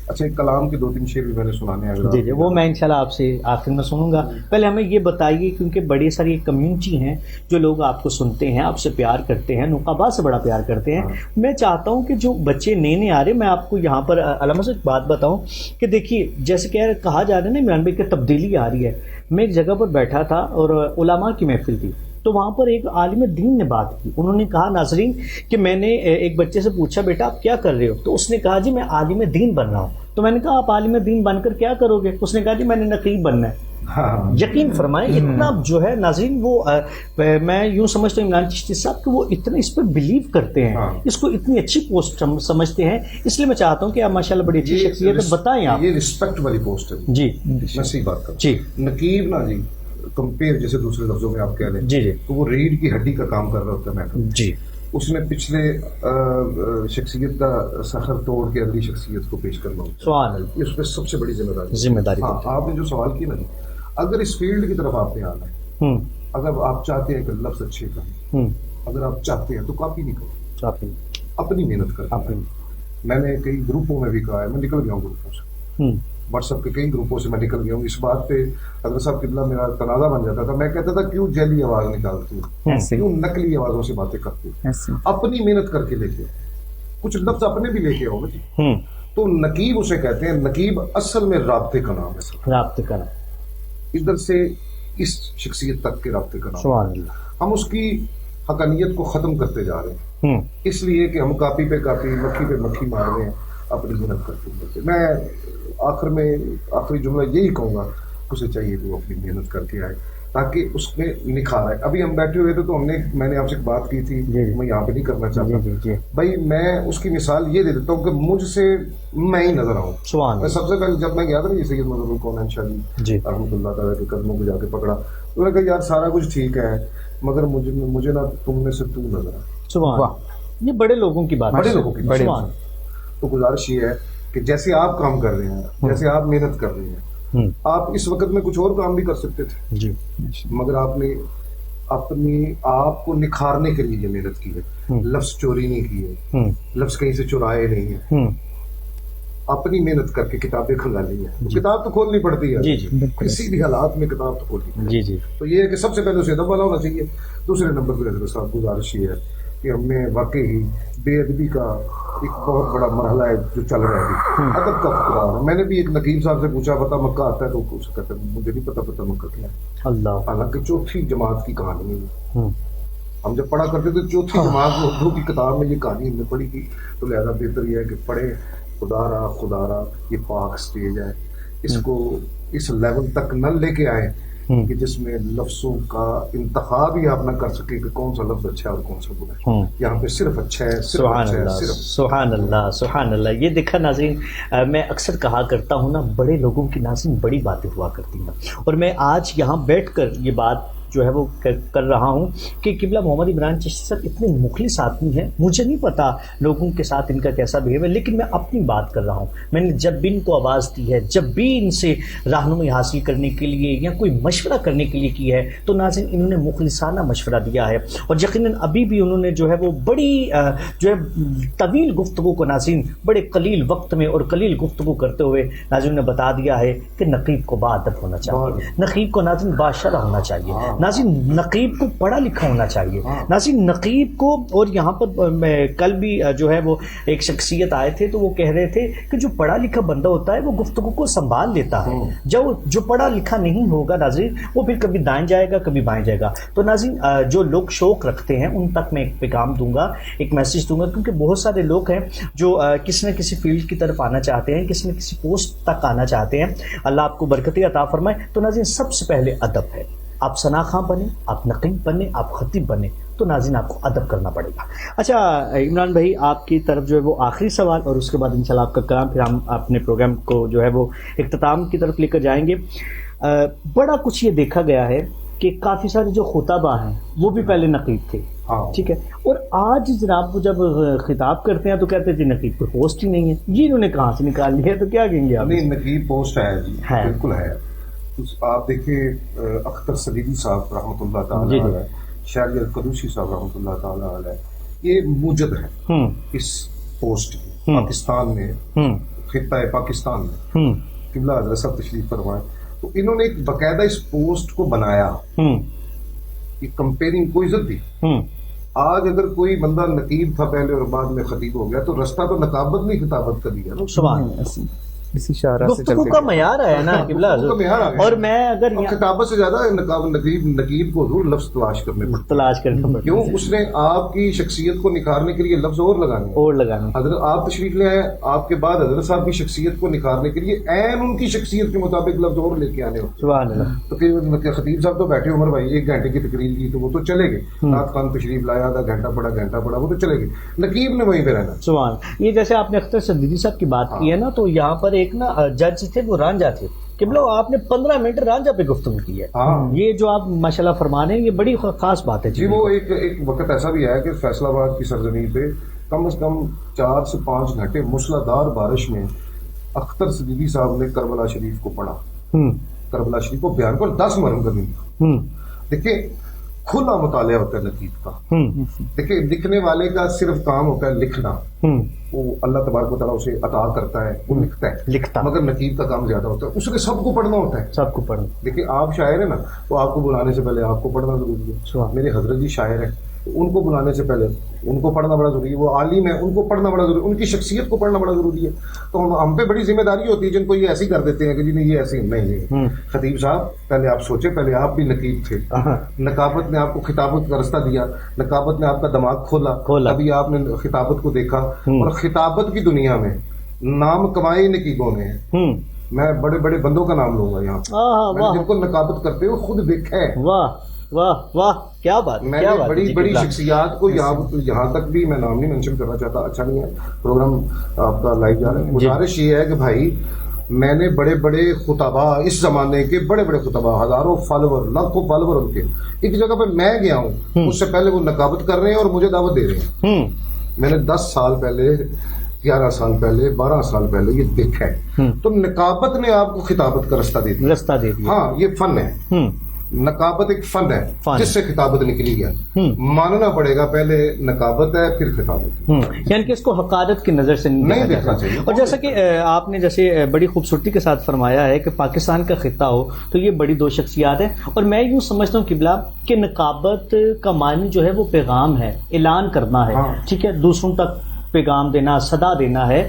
اچھا، ایک کلام کے 2-3 شعر بھی میں نے سنانے ہیں، اگر جی جی، وہ میں انشاءاللہ آپ سے آخر میں سنوں گا۔ پہلے ہمیں یہ بتائیے، کیونکہ بڑی ساری کمیونٹی ہیں جو لوگ آپ کو سنتے ہیں، آپ سے پیار کرتے ہیں، نقابہ سے بڑا پیار کرتے ہیں، میں چاہتا ہوں کہ جو بچے نئے آ رہے، میں آپ کو یہاں پر علامہ سے ایک بات بتاؤں کہ دیکھیے، جیسے کہا جا رہا ہے نا عمران بھائی کہ تبدیلی آ رہی ہے۔ میں ایک جگہ پر بیٹھا تھا اور علماء کی محفل تھی، تو وہاں پر ایک عالم دین نے بات کی۔ انہوں نے کہا ناظرین کہ میں نے ایک بچے سے پوچھا بیٹا آپ کیا کر رہے ہو؟ تو اس نے کہا جی میں عالم دین بن رہا ہوں۔ تو میں نے کہا آپ عالم دین بن کر کیا کرو گے؟ اس نے کہا جی میں نے نقیب بننا ہے۔ یقین فرمائیں اتنا جو ہے ناظرین، وہ میں یوں سمجھتا ہوں عمران چشتی صاحب کہ وہ اتنا اس پر بلیو کرتے ہیں، اس کو اتنی اچھی پوسٹ سمجھتے ہیں، اس لیے میں چاہتا ہوں کہ آپ ماشاءاللہ بڑی اچھی شخصیت ہے، بتائیں آپ۔ یہ رسپیکٹ والی پوسٹ ہے جی، میں صحیح بات کروں جی نقیب نا جی، کمپیئر جیسے دوسرے لفظوں میں آپ کہہ لیں، جی جی، تو وہ ریڑھ کی ہڈی کا کام کر رہا ہوتا ہے محفل، جی، اس نے پچھلے شخصیت کا سخر توڑ کے اگلی شخصیت کو پیش کرنا ہوتا ہے۔ سبحان اللہ، یہ اس پہ سب سے بڑی ذمہ داری۔ ہاں، آپ نے جو سوال کیا نا، اگر اس فیلڈ کی طرف آپ نے آنا ہے، اگر آپ چاہتے ہیں کہ لفظ اچھے کریں، اگر آپ چاہتے ہیں تو کاپی نہیں کرو، اپنی محنت کریں۔ میں نے کئی گروپوں میں بھی کہا ہے، میں نکل گیا ہوں گروپوں سے، واٹس ایپ کے کئی گروپوں سے میں نکل گیا ہوں۔ اس بات پہ حضرت صاحب قبلہ میرا تنازع بن جاتا تھا، میں کہتا تھا کیوں جعلی آواز نکالتی ہوں، کیوں نقلی آوازوں سے باتیں کرتی ہوں، اپنی محنت کر کے لے کے کچھ لفظ اپنے بھی لے کے آؤ جی۔ تو نقیب اسے کہتے ہیں، نقیب اصل میں رابطے کا نام ہے، رابطے کا نام، ادھر سے اس شخصیت تک کے رابطے کا نام۔ سبحان اللہ، ہم اس کی حقانیت کو ختم کرتے جا رہے ہیں، اس لیے کہ ہم کاپی پہ کاپی، مکھی پہ مکھی مار رہے ہیں اپنی محنت کرتے۔ میں آخر میں آخری جملہ یہی کہوں گا، اسے چاہیے کہ وہ اپنی محنت کر کے آئے تاکہ اس میں نکھار آئے۔ ابھی ہم بیٹھے ہوئے تھے تو میں نے آپ سے بات کی تھی، میں یہاں پہ نہیں کرنا چاہتا بھائی، میں اس کی مثال یہ دے دیتا ہوں کہ مجھ سے میں ہی نظر آؤں۔ میں سب سے پہلے جب میں گیا تھا نا سید مظہر الکونین شاہ جی رحمۃ اللہ تعالیٰ کے قدموں کو جا کے پکڑا، تو میں نے کہا یار سارا کچھ ٹھیک ہے مگر مجھے نا تم میں سے تو نظر آ۔ سبحان، یہ بڑے لوگوں کی بات، بڑے لوگوں کی بات۔ تو گزارش یہ ہے کہ جیسے آپ کام کر رہے ہیں، جیسے آپ محنت کر رہے ہیں، آپ اس وقت میں کچھ اور کام بھی کر سکتے تھے جی، مگر آپ نے اپنی آپ کو نکھارنے کے لیے یہ محنت کی ہے۔ لفظ چوری نہیں کیے، لفظ کہیں سے چرائے نہیں ہیں، اپنی محنت کر کے کتابیں کھنگالی ہیں۔ کتاب تو کھولنی پڑتی ہے کسی بھی حالات میں، کتاب تو کھولنی ہے۔ تو یہ ہے کہ سب سے پہلے اسے ادب والا ہونا چاہیے۔ دوسرے نمبر پہ حضرت صاحب گزارش یہ ہے کہ ہم نے واقعی ہی بے ادبی کا ایک بہت بڑا مرحلہ ہے جو چل رہا ہے، ادب کا فقدان ہے۔ میں نے بھی ایک نقیب صاحب سے پوچھا پتہ مکہ آتا ہے، تو اسے کہتے ہیں مجھے نہیں پتہ مکہ کیا ہے، اللہ، حالانکہ چوتھی جماعت کی کہانی ہے۔ ہم جب پڑھا کرتے تھے چوتھی جماعت اردو کی کتاب میں یہ کہانی ہم نے پڑھی تھی، تو لہذا بہتر یہ ہے کہ پڑھے خدا را یہ پاک سٹیج ہے، اس کو اس لیول تک نہ لے کے آئے کہ جس میں لفظوں کا انتخاب ہی آپ نہ کر سکے کہ کون سا لفظ اچھا ہے اور کون سا برا ہے۔ یہاں پہ صرف اچھا ہے، سبحان اللہ، سبحان اللہ، سبحان اللہ۔ یہ دیکھا ناظرین، میں اکثر کہا کرتا ہوں نا، بڑے لوگوں کی ناظرین بڑی باتیں ہوا کرتی ہیں، اور میں آج یہاں بیٹھ کر یہ بات جو ہے وہ کر رہا ہوں کہ قبلہ محمد عمران چشتی صاحب اتنے مخلص آدمی ہیں، مجھے نہیں پتا لوگوں کے ساتھ ان کا کیسا بہیو ہے، لیکن میں اپنی بات کر رہا ہوں۔ میں نے جب بھی ان کو آواز دی ہے، جب بھی ان سے رہنمائی حاصل کرنے کے لیے یا کوئی مشورہ کرنے کے لیے کی ہے، تو ناظرین انہوں نے مخلصانہ مشورہ دیا ہے، اور یقیناً ابھی بھی انہوں نے جو ہے وہ بڑی جو ہے طویل گفتگو کو ناظرین بڑے قلیل وقت میں اور قلیل گفتگو کرتے ہوئے ناظرین نے بتا دیا ہے کہ نقیب کو باادب ہونا چاہیے، نقیب کو ناظرین باشرح ہونا چاہیے، ناظرین نقیب کو پڑھا لکھا ہونا چاہیے، ناظرین نقیب کو۔ اور یہاں پر کل بھی جو ہے وہ ایک شخصیت آئے تھے، تو وہ کہہ رہے تھے کہ جو پڑھا لکھا بندہ ہوتا ہے وہ گفتگو کو سنبھال لیتا ہے، جو پڑھا لکھا نہیں ہوگا ناظرین وہ پھر کبھی دائیں جائے گا کبھی بائیں جائے گا۔ تو ناظرین جو لوگ شوق رکھتے ہیں ان تک میں ایک پیغام دوں گا، ایک میسج دوں گا، کیونکہ بہت سارے لوگ ہیں جو کسی نہ کسی فیلڈ کی طرف آنا چاہتے ہیں، کسی نہ کسی پوسٹ تک آنا چاہتے ہیں، اللہ آپ کو برکتیں عطا فرمائے۔ تو ناظرین سب سے پہلے ادب ہے، آپ ثنا خاں بنے، آپ نقیب بنے، آپ خطیب بنے، تو ناظرین آپ کو ادب کرنا پڑے گا۔ اچھا عمران بھائی، آپ کی طرف جو ہے وہ آخری سوال، اور اس کے بعد انشاءاللہ آپ کا کلام، پھر ہم اپنے پروگرام کو جو ہے وہ اختتام کی طرف لے کر جائیں گے۔ بڑا کچھ یہ دیکھا گیا ہے کہ کافی سارے جو خطباء ہیں وہ بھی پہلے نقیب تھے، ٹھیک ہے، اور آج جناب وہ جب خطاب کرتے ہیں تو کہتے ہیں جی نقیب کوئی پوسٹ ہی نہیں ہے، یہ انہوں نے کہاں سے نکال لیا، تو کیا کہیں گے آپ؟ نہیں، نقیب پوسٹ ہے جی، بالکل ہے، آپ دیکھیں اختر صدیقی صاحب رحمۃ اللہ تعالی علیہ، شہری القدوسی صاحب رحمۃ اللہ تعالی علیہ، یہ موجد ہے اس پوسٹ کی پاکستان میں، خطہ پاکستان میں، قبلہ حضرت صاحب تشریف فرمائے، تو انہوں نے ایک باقاعدہ اس پوسٹ کو بنایا، ایک کمپیئرنگ کو عزت دی. آج اگر کوئی بندہ نقیب تھا پہلے اور بعد میں خطیب ہو گیا تو رستہ تو نقابت نہیں خطابت کا دیا نا. سبحان اللہ. اسی شاہراہ سے گفتگو کا معیار ہے نا قبلہ حضرت. اور میں اگر خطابت سے زیادہ نقیب کو حضور لفظ تلاش کرنے پڑتے، تلاش کرنا پڑتا، کیوں اس نے آپ کی شخصیت کو نکھارنے کے لیے لفظ اور لگانے. حضرت آپ تشریف لے آئے، آپ کے بعد حضرت صاحب کی شخصیت کو نکھارنے کے لیے عین ان کی شخصیت کے مطابق لفظ اور لے کے آنے ہوتے. سبحان اللہ. تو خطیب صاحب تو بیٹھے عمر بھائی 1 گھنٹے کی تقریر کی تو وہ تو چلے گئے، رات خان تشریف لایا، آدھا گھنٹہ پڑا وہ تو چلے گئے. نقیب نے وہیں پہ رہنا. سبحان. یہ جیسے آپ نے اختر صدیقی صاحب کی بات کی ہے نا، تو یہاں پر ایک نا جج تھے، وہ رانجھا تھے. قبلہ آپ نے 15 منٹ رانجھا پہ گفتگو کی ہے. یہ جو آپ ماشاءاللہ فرما رہے ہیں یہ بڑی خاص بات ہے. جی وہ ایک وقت ایسا بھی ہے کہ فیصل آباد کی سرزمین پہ کم از کم 4 سے 5 گھنٹے موسلادھار بارش میں اختر صدیقی صاحب نے کربلا شریف کو پڑھا، کربلا شریف کو بیان کر 10 مرم کرنی. دیکھیں کھلا مطالعہ ہوتا ہے نقیب کا. دیکھیں لکھنے والے کا صرف کام ہوتا ہے لکھنا، وہ اللہ تبارک و تعالیٰ اسے عطا کرتا ہے، وہ لکھتا ہے، مگر نقیب کا کام زیادہ ہوتا ہے، اس نے سب کو پڑھنا ہوتا ہے، سب کو پڑھنا. دیکھیں آپ شاعر ہیں نا، تو آپ کو بلانے سے پہلے آپ کو پڑھنا ضروری ہے. میرے حضرت جی شاعر ہیں، ان کو بلانے سے پہلے ان کو پڑھنا بڑا ضروری ہے. وہ عالم ہے، ان کو پڑھنا بڑا ضروری ہے، ان کی شخصیت کو پڑھنا بڑا ضروری ہے. تو ہم پہ بڑی ذمہ داری ہوتی ہے جن کو یہ ایسی کر دیتے ہیں کہ جی نہیں یہ ایسی نہیں. خطیب صاحب پہلے آپ سوچے، پہلے آپ بھی نقیب تھے، نقابت نے آپ کو خطابت کا رستہ دیا، نقابت نے آپ کا دماغ کھولا، ابھی آپ نے خطابت کو دیکھا. اور خطابت کی دنیا میں نام کمائے نقیبوں نے. میں بڑے بڑے بندوں کا نام لوں گا یہاں، میں جن کو نقابت کرتے ہوئے خود دیکھا ہے. واہ واہ واہ کیا بات. میں نے بڑی بڑی شخصیات کو یہاں تک بھی میں نام نہیں مینشن کرنا چاہتا، اچھا نہیں ہے پروگرام آپ کا لائیو جا رہا ہے. گزارش یہ ہے کہ بھائی میں نے بڑے بڑے خطبہ، اس زمانے کے بڑے بڑے خطبہ، ہزاروں فالوور، لاکھوں فالوور ان کے، ایک جگہ پہ میں گیا ہوں، اس سے پہلے وہ نقابت کر رہے ہیں اور مجھے دعوت دے رہے ہیں. میں نے 10 سال پہلے، 11 سال پہلے، 12 سال پہلے یہ دیکھا ہے. تو نقابت نے آپ کو خطابت کا رستہ دے دیا. ہاں یہ فن ہے، نقابت ایک فن ہے جس سے خطابت نکلی گیا. ماننا پڑے گا پہلے نقابت ہے پھر خطابت، یعنی کہ اس کو حقارت کی نظر سے نہیں دیکھنا چاہیے. اور جیسا کہ آپ نے جیسے بڑی خوبصورتی کے ساتھ فرمایا ہے کہ پاکستان کا خطہ ہو تو یہ بڑی 2 شخصیات ہیں. اور میں یوں سمجھتا ہوں قبلہ کہ نقابت کا معنی جو ہے وہ پیغام ہے، اعلان کرنا ہے، ٹھیک ہے، دوسروں تک پیغام دینا، صدا دینا ہے.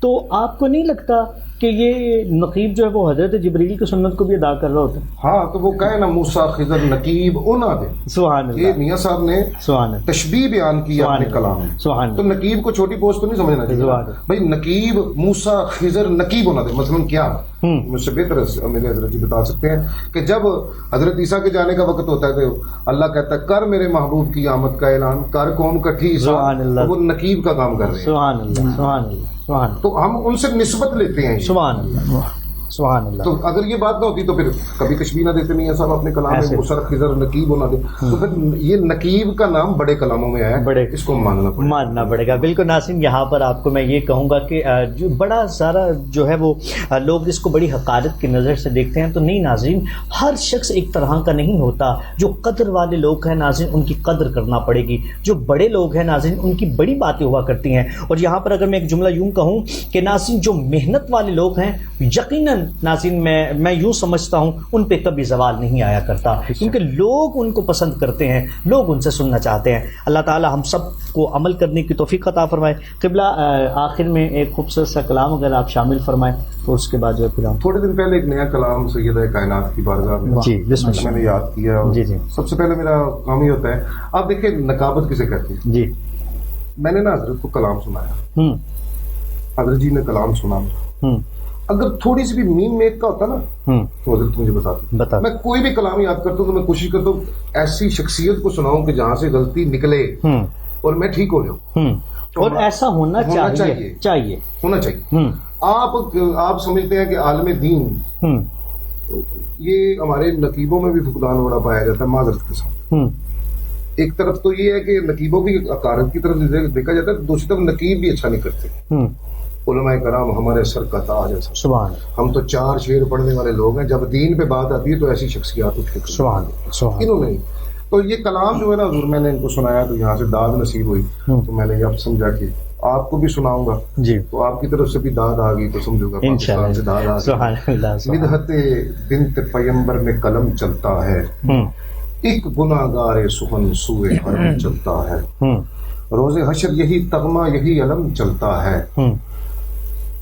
تو آپ کو نہیں لگتا کہ یہ نقیب جو ہے وہ حضرت جبریل کی سنت کو بھی ادا کر رہا ہوتا ہے؟ ہاں تو وہ کہے نا موسیٰ خضر نقیب اونا دے. سبحان اللہ. یہ میاں صاحب نے تشبیہ بیان کی اپنے کلام میں. تو نقیب کو چھوٹی پوسٹ تو نہیں سمجھنا چاہیے بھائی. نقیب موسیٰ خضر نقیب اونا دے مثلاً کیا؟ مجھ سے بہتر میرے حضرت جی بتا سکتے ہیں کہ جب حضرت عیسیٰ کے جانے کا وقت ہوتا ہے تو اللہ کہتا ہے کر میرے محبوب کی آمد کا اعلان، کر قوم کٹھی، وہ نقیب کا کام کر رہے ہیں. سبحان اللہ سبحان اللہ. تو ہم ان سے نسبت لیتے ہیں. سبحان اللہ سبحان اللہ. تو اگر یہ بات نہ ہوتی تو پھر کبھی تشبیہ نہ دیتے نہیں صاحب اپنے کلام میں موسیٰ خضر نقیب ہونا دے. تو پھر یہ نقیب کا نام بڑے کلاموں میں آیا، بڑے اس کو ماننا پڑے گا. بالکل ناظرین، یہاں پر آپ کو میں یہ کہوں گا کہ جو بڑا سارا جو ہے وہ لوگ اس کو بڑی حقارت کی نظر سے دیکھتے ہیں. تو نہیں ناظرین، ہر شخص ایک طرح کا نہیں ہوتا. جو قدر والے لوگ ہیں ناظرین ان کی قدر کرنا پڑے گی. جو بڑے لوگ ہیں ناظرین ان کی بڑی باتیں ہوا کرتی ہیں. اور یہاں پر اگر میں ایک جملہ یوں کہوں کہ ناظرین جو محنت والے لوگ ہیں یقیناً ناظرین میں یوں سمجھتا ہوں ان پہ کبھی زوال نہیں آیا کرتا، کیونکہ لوگ ان کو پسند کرتے ہیں، لوگ ان سے سننا چاہتے ہیں. اللہ تعالی ہم سب کو عمل کرنے کی توفیق عطا فرمائے. قبلہ آخر میں ایک خوبصورت سا کلام اگر آپ شامل فرمائیں تو اس کے بعد جو ہے پھر تھوڑے دن پہلے ایک نیا کلام سیدہ کائنات کی بارگاہ میں جی میں نے یاد کیا. جی جی. سب سے پہلے میرا کام یہ ہوتا ہے، آپ دیکھیں نقابت کسے کہتے ہیں. جی میں نے نا حضرت کو کلام سنایا، حضرت جی نے کلام سنا. اگر تھوڑی سی بھی میم میک کا ہوتا نا تو حضرت مجھے بتا. میں کوئی بھی کلام یاد کرتا ہوں تو میں کوشش کرتا ہوں ایسی شخصیت کو سناؤں کہ جہاں سے غلطی نکلے اور میں ٹھیک ہو جاؤں. اور ایسا ہونا چاہیے. آپ سمجھتے ہیں کہ عالم دین یہ ہمارے نقیبوں میں بھی فقدان بڑا پایا جاتا ہے معذرت کے ساتھ. ایک طرف تو یہ ہے کہ نقیبوں کی حقارت کی طرف دیکھا جاتا ہے، دوسری طرف نقیب بھی اچھا نہیں کرتے. علماء کرام ہمارے سر کا تاج ہے. سبحان ہم تو 4 شعر پڑھنے والے لوگ ہیں, جب دین پہ بات آتی ہے تو ایسی شخصیات اٹھ کے سبحان سبحان انہوں نے. تو یہ کلام جو ہے نا حضور, میں نے ان کو سنایا تو یہاں سے داد نصیب ہوئی, تو میں نے اب سمجھا کہ آپ کو بھی سناؤں گا, جی تو آپ کی طرف سے بھی داد آ گئی تو سمجھو گا پاکستان سے داد آ سبحان اللہ. گئی. مدحت بنت پیمبر میں قلم چلتا ہے, ایک گناہگار سخن سوئے حرم چلتا ہے, روز حشر یہی تغمہ یہی علم چلتا ہے,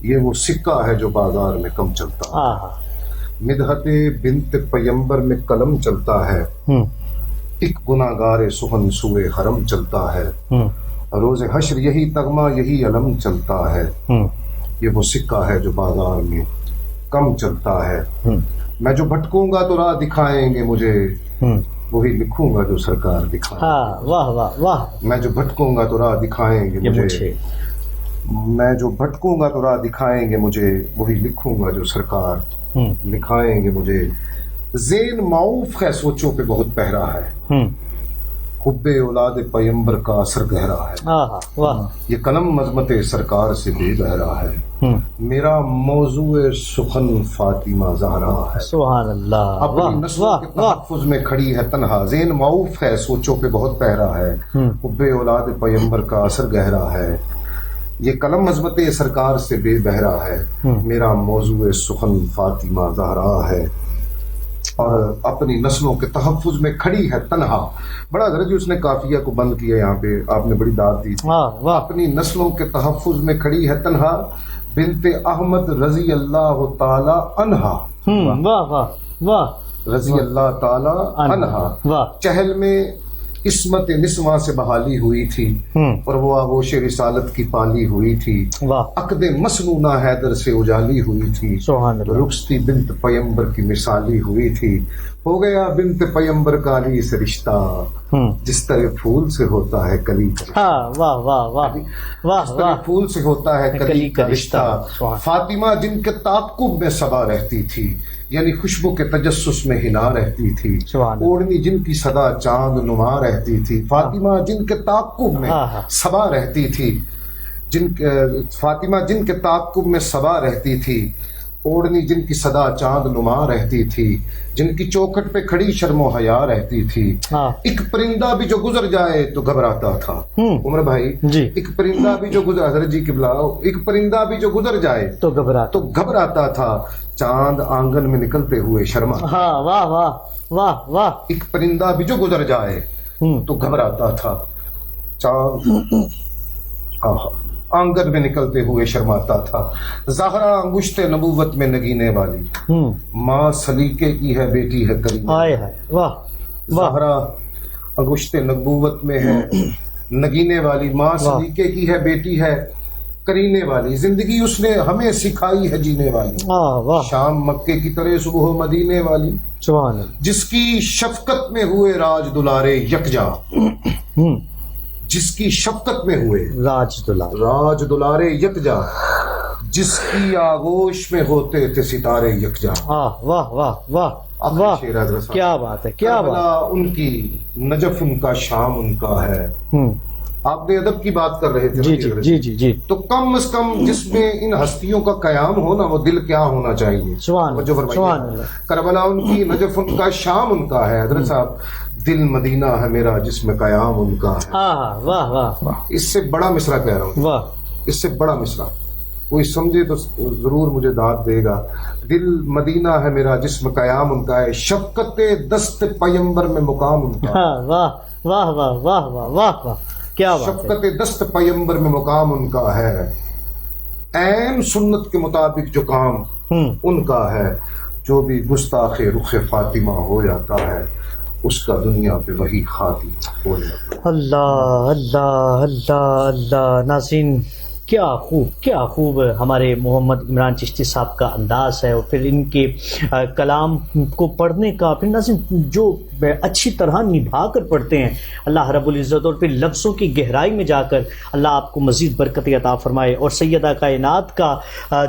یہ وہ سکہ ہے جو بازار میں کم چلتا ہے. مدحت بنت پیمبر میں قلم چلتا ہے, ایک گناہگار سخن سوئے حرم چلتا ہے, روز حشر یہی تغمہ یہی علم چلتا ہے, یہ وہ سکہ ہے جو بازار میں کم چلتا ہے. میں جو بھٹکوں گا تو راہ دکھائیں گے مجھے, وہی لکھوں گا جو سرکار دکھائیں گے. واہ واہ واہ. میں جو بھٹکوں گا تو راہ دکھائیں گے مجھے, میں جو بھٹکوں گا تو راہ دکھائیں گے مجھے, وہی لکھوں گا جو سرکار لکھائیں گے مجھے. زین معوف ہے سوچوں پہ بہت پہرا ہے, حب اولاد پیمبر کا اثر گہرا ہے. یہ قلم مظمت سرکار سے بے بہرا ہے, میرا موضوع سخن فاطمہ زہرا ہے. سبحان اللہ. اپنی نسلوں کے تحفظ میں کھڑی ہے تنہا, زین معوف ہے سوچوں پہ بہت پہرا ہے, حب اولاد پیمبر کا اثر گہرا ہے. یہ قلم مظمت سرکار سے بے بہرا ہے, میرا موضوع سخن فاطمہ زہرا ہے, اور اپنی نسلوں کے تحفظ میں کھڑی ہے تنہا. بڑا درجہ اس نے قافیہ کو بند کیا, یہاں پہ آپ نے بڑی داد دی. اپنی نسلوں کے تحفظ میں کھڑی ہے تنہا, بنت احمد رضی اللہ تعالی عنہا. واہ واہ واہ. رضی اللہ تعالی عنہا. چہل میں عصمت نسواں سے بحالی ہوئی تھی, اور وہ آغوش رسالت کی پالی ہوئی تھی. عقد مسنونہ حیدر سے اجالی ہوئی تھی, رخصتی بنت پیمبر کی مثالی ہوئی تھی. ہو گیا بنت پیمبر کا علی سے رشتہ, جس طرح پھول سے ہوتا ہے کلی کا رشتہ. واہ واہ واہ واہ. جس طرح پھول سے ہوتا ہے کلی کا رشتہ. فاطمہ جن کے تعاقب میں صبا رہتی تھی, یعنی خوشبو کے تجسس میں ہنا رہتی تھی, اوڑھنی جن کی صدا چاند نما رہتی تھی. فاطمہ جن کے تعاقب میں صبا رہتی تھی, فاطمہ جن کے تعاقب میں صبا رہتی تھی, اوڑھنی جن کی صدا چاند نما رہتی تھی, جن کی چوکھٹ پہ کھڑی شرم و حیا رہتی تھی. ایک پرندہ بھی جو گزر جائے تو گھبراتا تھا. عمر بھائی, ایک پرندہ بھی جو گزر, حضرت جی قبلہ, ایک پرندہ بھی جو گزر جائے تو گھبراتا تھا, چاند آنگن میں نکلتے ہوئے شرما. واہ واہ واہ واہ. ایک پرندہ بھی جو گزر جائے تو گھبراتا تھا, چاند آنگن میں نکلتے ہوئے شرماتا تھا. زہرا انگشت نبوت میں نگینے والی, ماں سلیقے کی ہے بیٹی ہے کریمہ. زہرا انگشت نبوت میں ہے نگینے والی, ماں سلیقے کی ہے بیٹی ہے کرینے والی. زندگی اس نے ہمیں سکھائی ہے جینے والی, شام مکے کی طرح صبح مدینے والی. جس کی شفقت میں ہوئے راج دلارے یکجا, جس کی شفقت میں ہوئے راج دلارے یکجا, جس کی آغوش میں ہوتے تھے ستارے یکجا. واہ واہ واہ. کیا بات ہے, کیا بات. ان کی نجف ان کا شام ان کا ہے. آپ نے ادب کی بات کر رہے تھے. جی جی جی. تو کم از کم جس میں ان ہستیوں کا قیام ہونا, وہ دل کیا ہونا چاہیے. کربلا ان کی نجف ان کا شام ان کا ہے. حضرت صاحب, دل مدینہ ہے میرا جس میں قیام ان کا ہے. واہ واہ. اس سے بڑا مصرع کہہ رہا ہوں, واہ, اس سے بڑا مصرع کوئی سمجھے تو ضرور مجھے داد دے گا. دل مدینہ ہے میرا جس میں قیام ان کا ہے, شفقت دست پیمبر میں مقام ان کا. واہ واہ واہ واہ واہ واہ. کیا بات ہے. شفقت دست پیمبر میں مقام ان کا ہے, عین سنت کے مطابق جو کام ان کا ہے. جو بھی گستاخ رخ فاطمہ ہو جاتا ہے, اس کا دنیا پہ وہی خاتمہ ہو جاتا ہے. اللہ اللہ اللہ اللہ. ناظرین, کیا خوب ہمارے محمد عمران چشتی صاحب کا انداز ہے, اور پھر ان کے کلام کو پڑھنے کا, پھر ناظرین جو اچھی طرح نبھا کر پڑھتے ہیں اللہ رب العزت, اور پھر لفظوں کی گہرائی میں جا کر اللہ آپ کو مزید برکت عطا فرمائے, اور سیدہ کائنات کا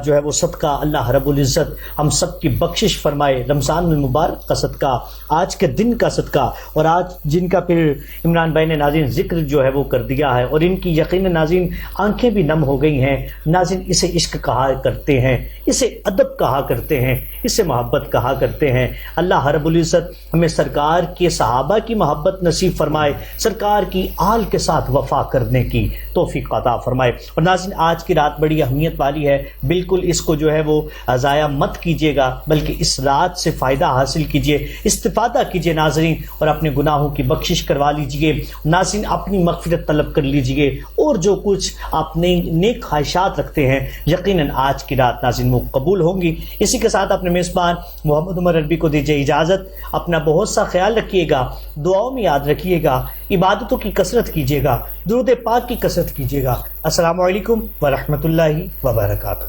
جو ہے وہ صدقہ اللہ رب العزت ہم سب کی بخشش فرمائے. رمضان المبارک کا صدقہ, آج کے دن کا صدقہ, اور آج جن کا پھر عمران بھائی نے ناظرین ذکر جو ہے وہ کر دیا ہے, اور ان کی یقین ناظرین آنکھیں بھی نم ہو گئی ہیں ناظرین، اسے عشق کہا کرتے ہیں، اسے ادب کہا کرتے ہیں، اسے محبت کہا کرتے ہیں۔ اللہ رب العزت ہمیں سرکار کے صحابہ کی محبت نصیب فرمائے، سرکار کی آل کے ساتھ وفا کرنے کی توفیق عطا فرمائے۔ اور ناظرین آج کی رات بڑی اہمیت والی ہے، بالکل اس کو جو ہے وہ ضائع مت کیجیے گا، بلکہ اس رات سے فائدہ حاصل کیجیے، استفادہ کیجیے ناظرین، اور اپنے گناہوں کی بخشش کروا لیجیے ناظرین، اپنی مغفرت طلب کر لیجیے، اور جو کچھ آپ نیک خواہشات رکھتے ہیں یقیناً آج کی رات ناظرین وہ قبول ہوں گی۔ اسی کے ساتھ اپنے میزبان محمد عمر عربی کو دیجیے اجازت، اپنا بہت سا خیال رکھیے گا، دعاؤں میں یاد رکھیے گا، عبادتوں کی کثرت کیجیے گا، درود پاک کی کثرت کیجیے گا۔ السلام علیکم ورحمۃ اللہ وبرکاتہ۔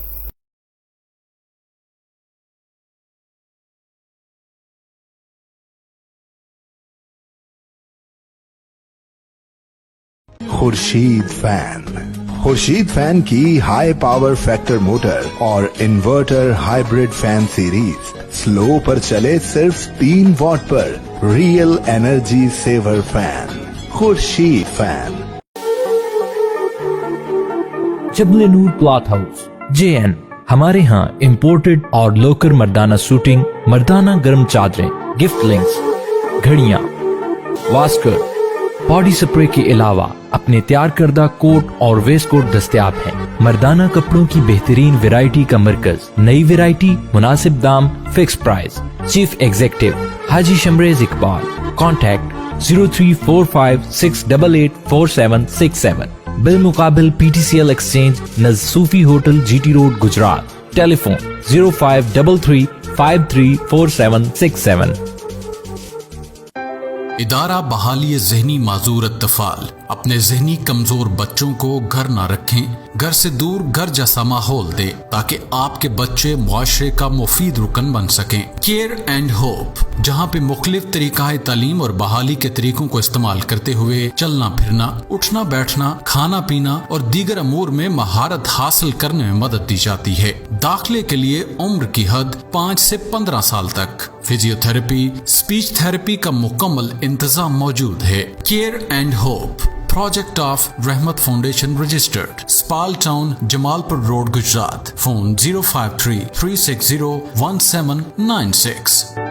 خورشید فین کی ہائی پاور فیکٹر موٹر اور inverter hybrid fan series slow پر چلے صرف 3 واٹ پر، real energy saver fan, Khurshid fan. Jabal Noor cloth house JN، ہمارے ہاں امپورٹڈ اور لوکل مردانہ سوٹنگ، مردانہ گرم چادریں، گفٹ لنکس، گھڑیاں، واسکر، باڈی سپرے کے علاوہ اپنے تیار کردہ کوٹ اور ویسٹ کوٹ دستیاب ہیں۔ مردانہ کپڑوں کی بہترین ویرائٹی کا مرکز، نئی ویرائٹی، مناسب دام، فکس پرائز۔ چیف ایگزیکٹو حاجی شمریز اقبال، کانٹیکٹ 034568846767، بالمقابل PTCL ایکسچینج نزد صوفی ہوٹل GT روڈ گجرات، ٹیلی فون 0533534767۔ ادارہ بحالی ذہنی معذور اطفال اپنے ذہنی کمزور بچوں کو گھر نہ رکھیں، گھر سے دور گھر جیسا ماحول دے تاکہ آپ کے بچے معاشرے کا مفید رکن بن سکیں۔ کیئر اینڈ ہوپ، جہاں پہ مختلف طریقہ تعلیم اور بحالی کے طریقوں کو استعمال کرتے ہوئے چلنا پھرنا، اٹھنا بیٹھنا، کھانا پینا اور دیگر امور میں مہارت حاصل کرنے میں مدد دی جاتی ہے۔ داخلے کے لیے عمر کی حد 5 سے 15 سال تک۔ فزیو تھراپی، اسپیچ تھراپی کا مکمل انتظام موجود ہے۔ Care and hope, project of رحمت فاؤنڈیشن رجسٹرڈ، اسپال ٹاؤن، جمال پور روڈ، گجرات۔ فون 05336011796۔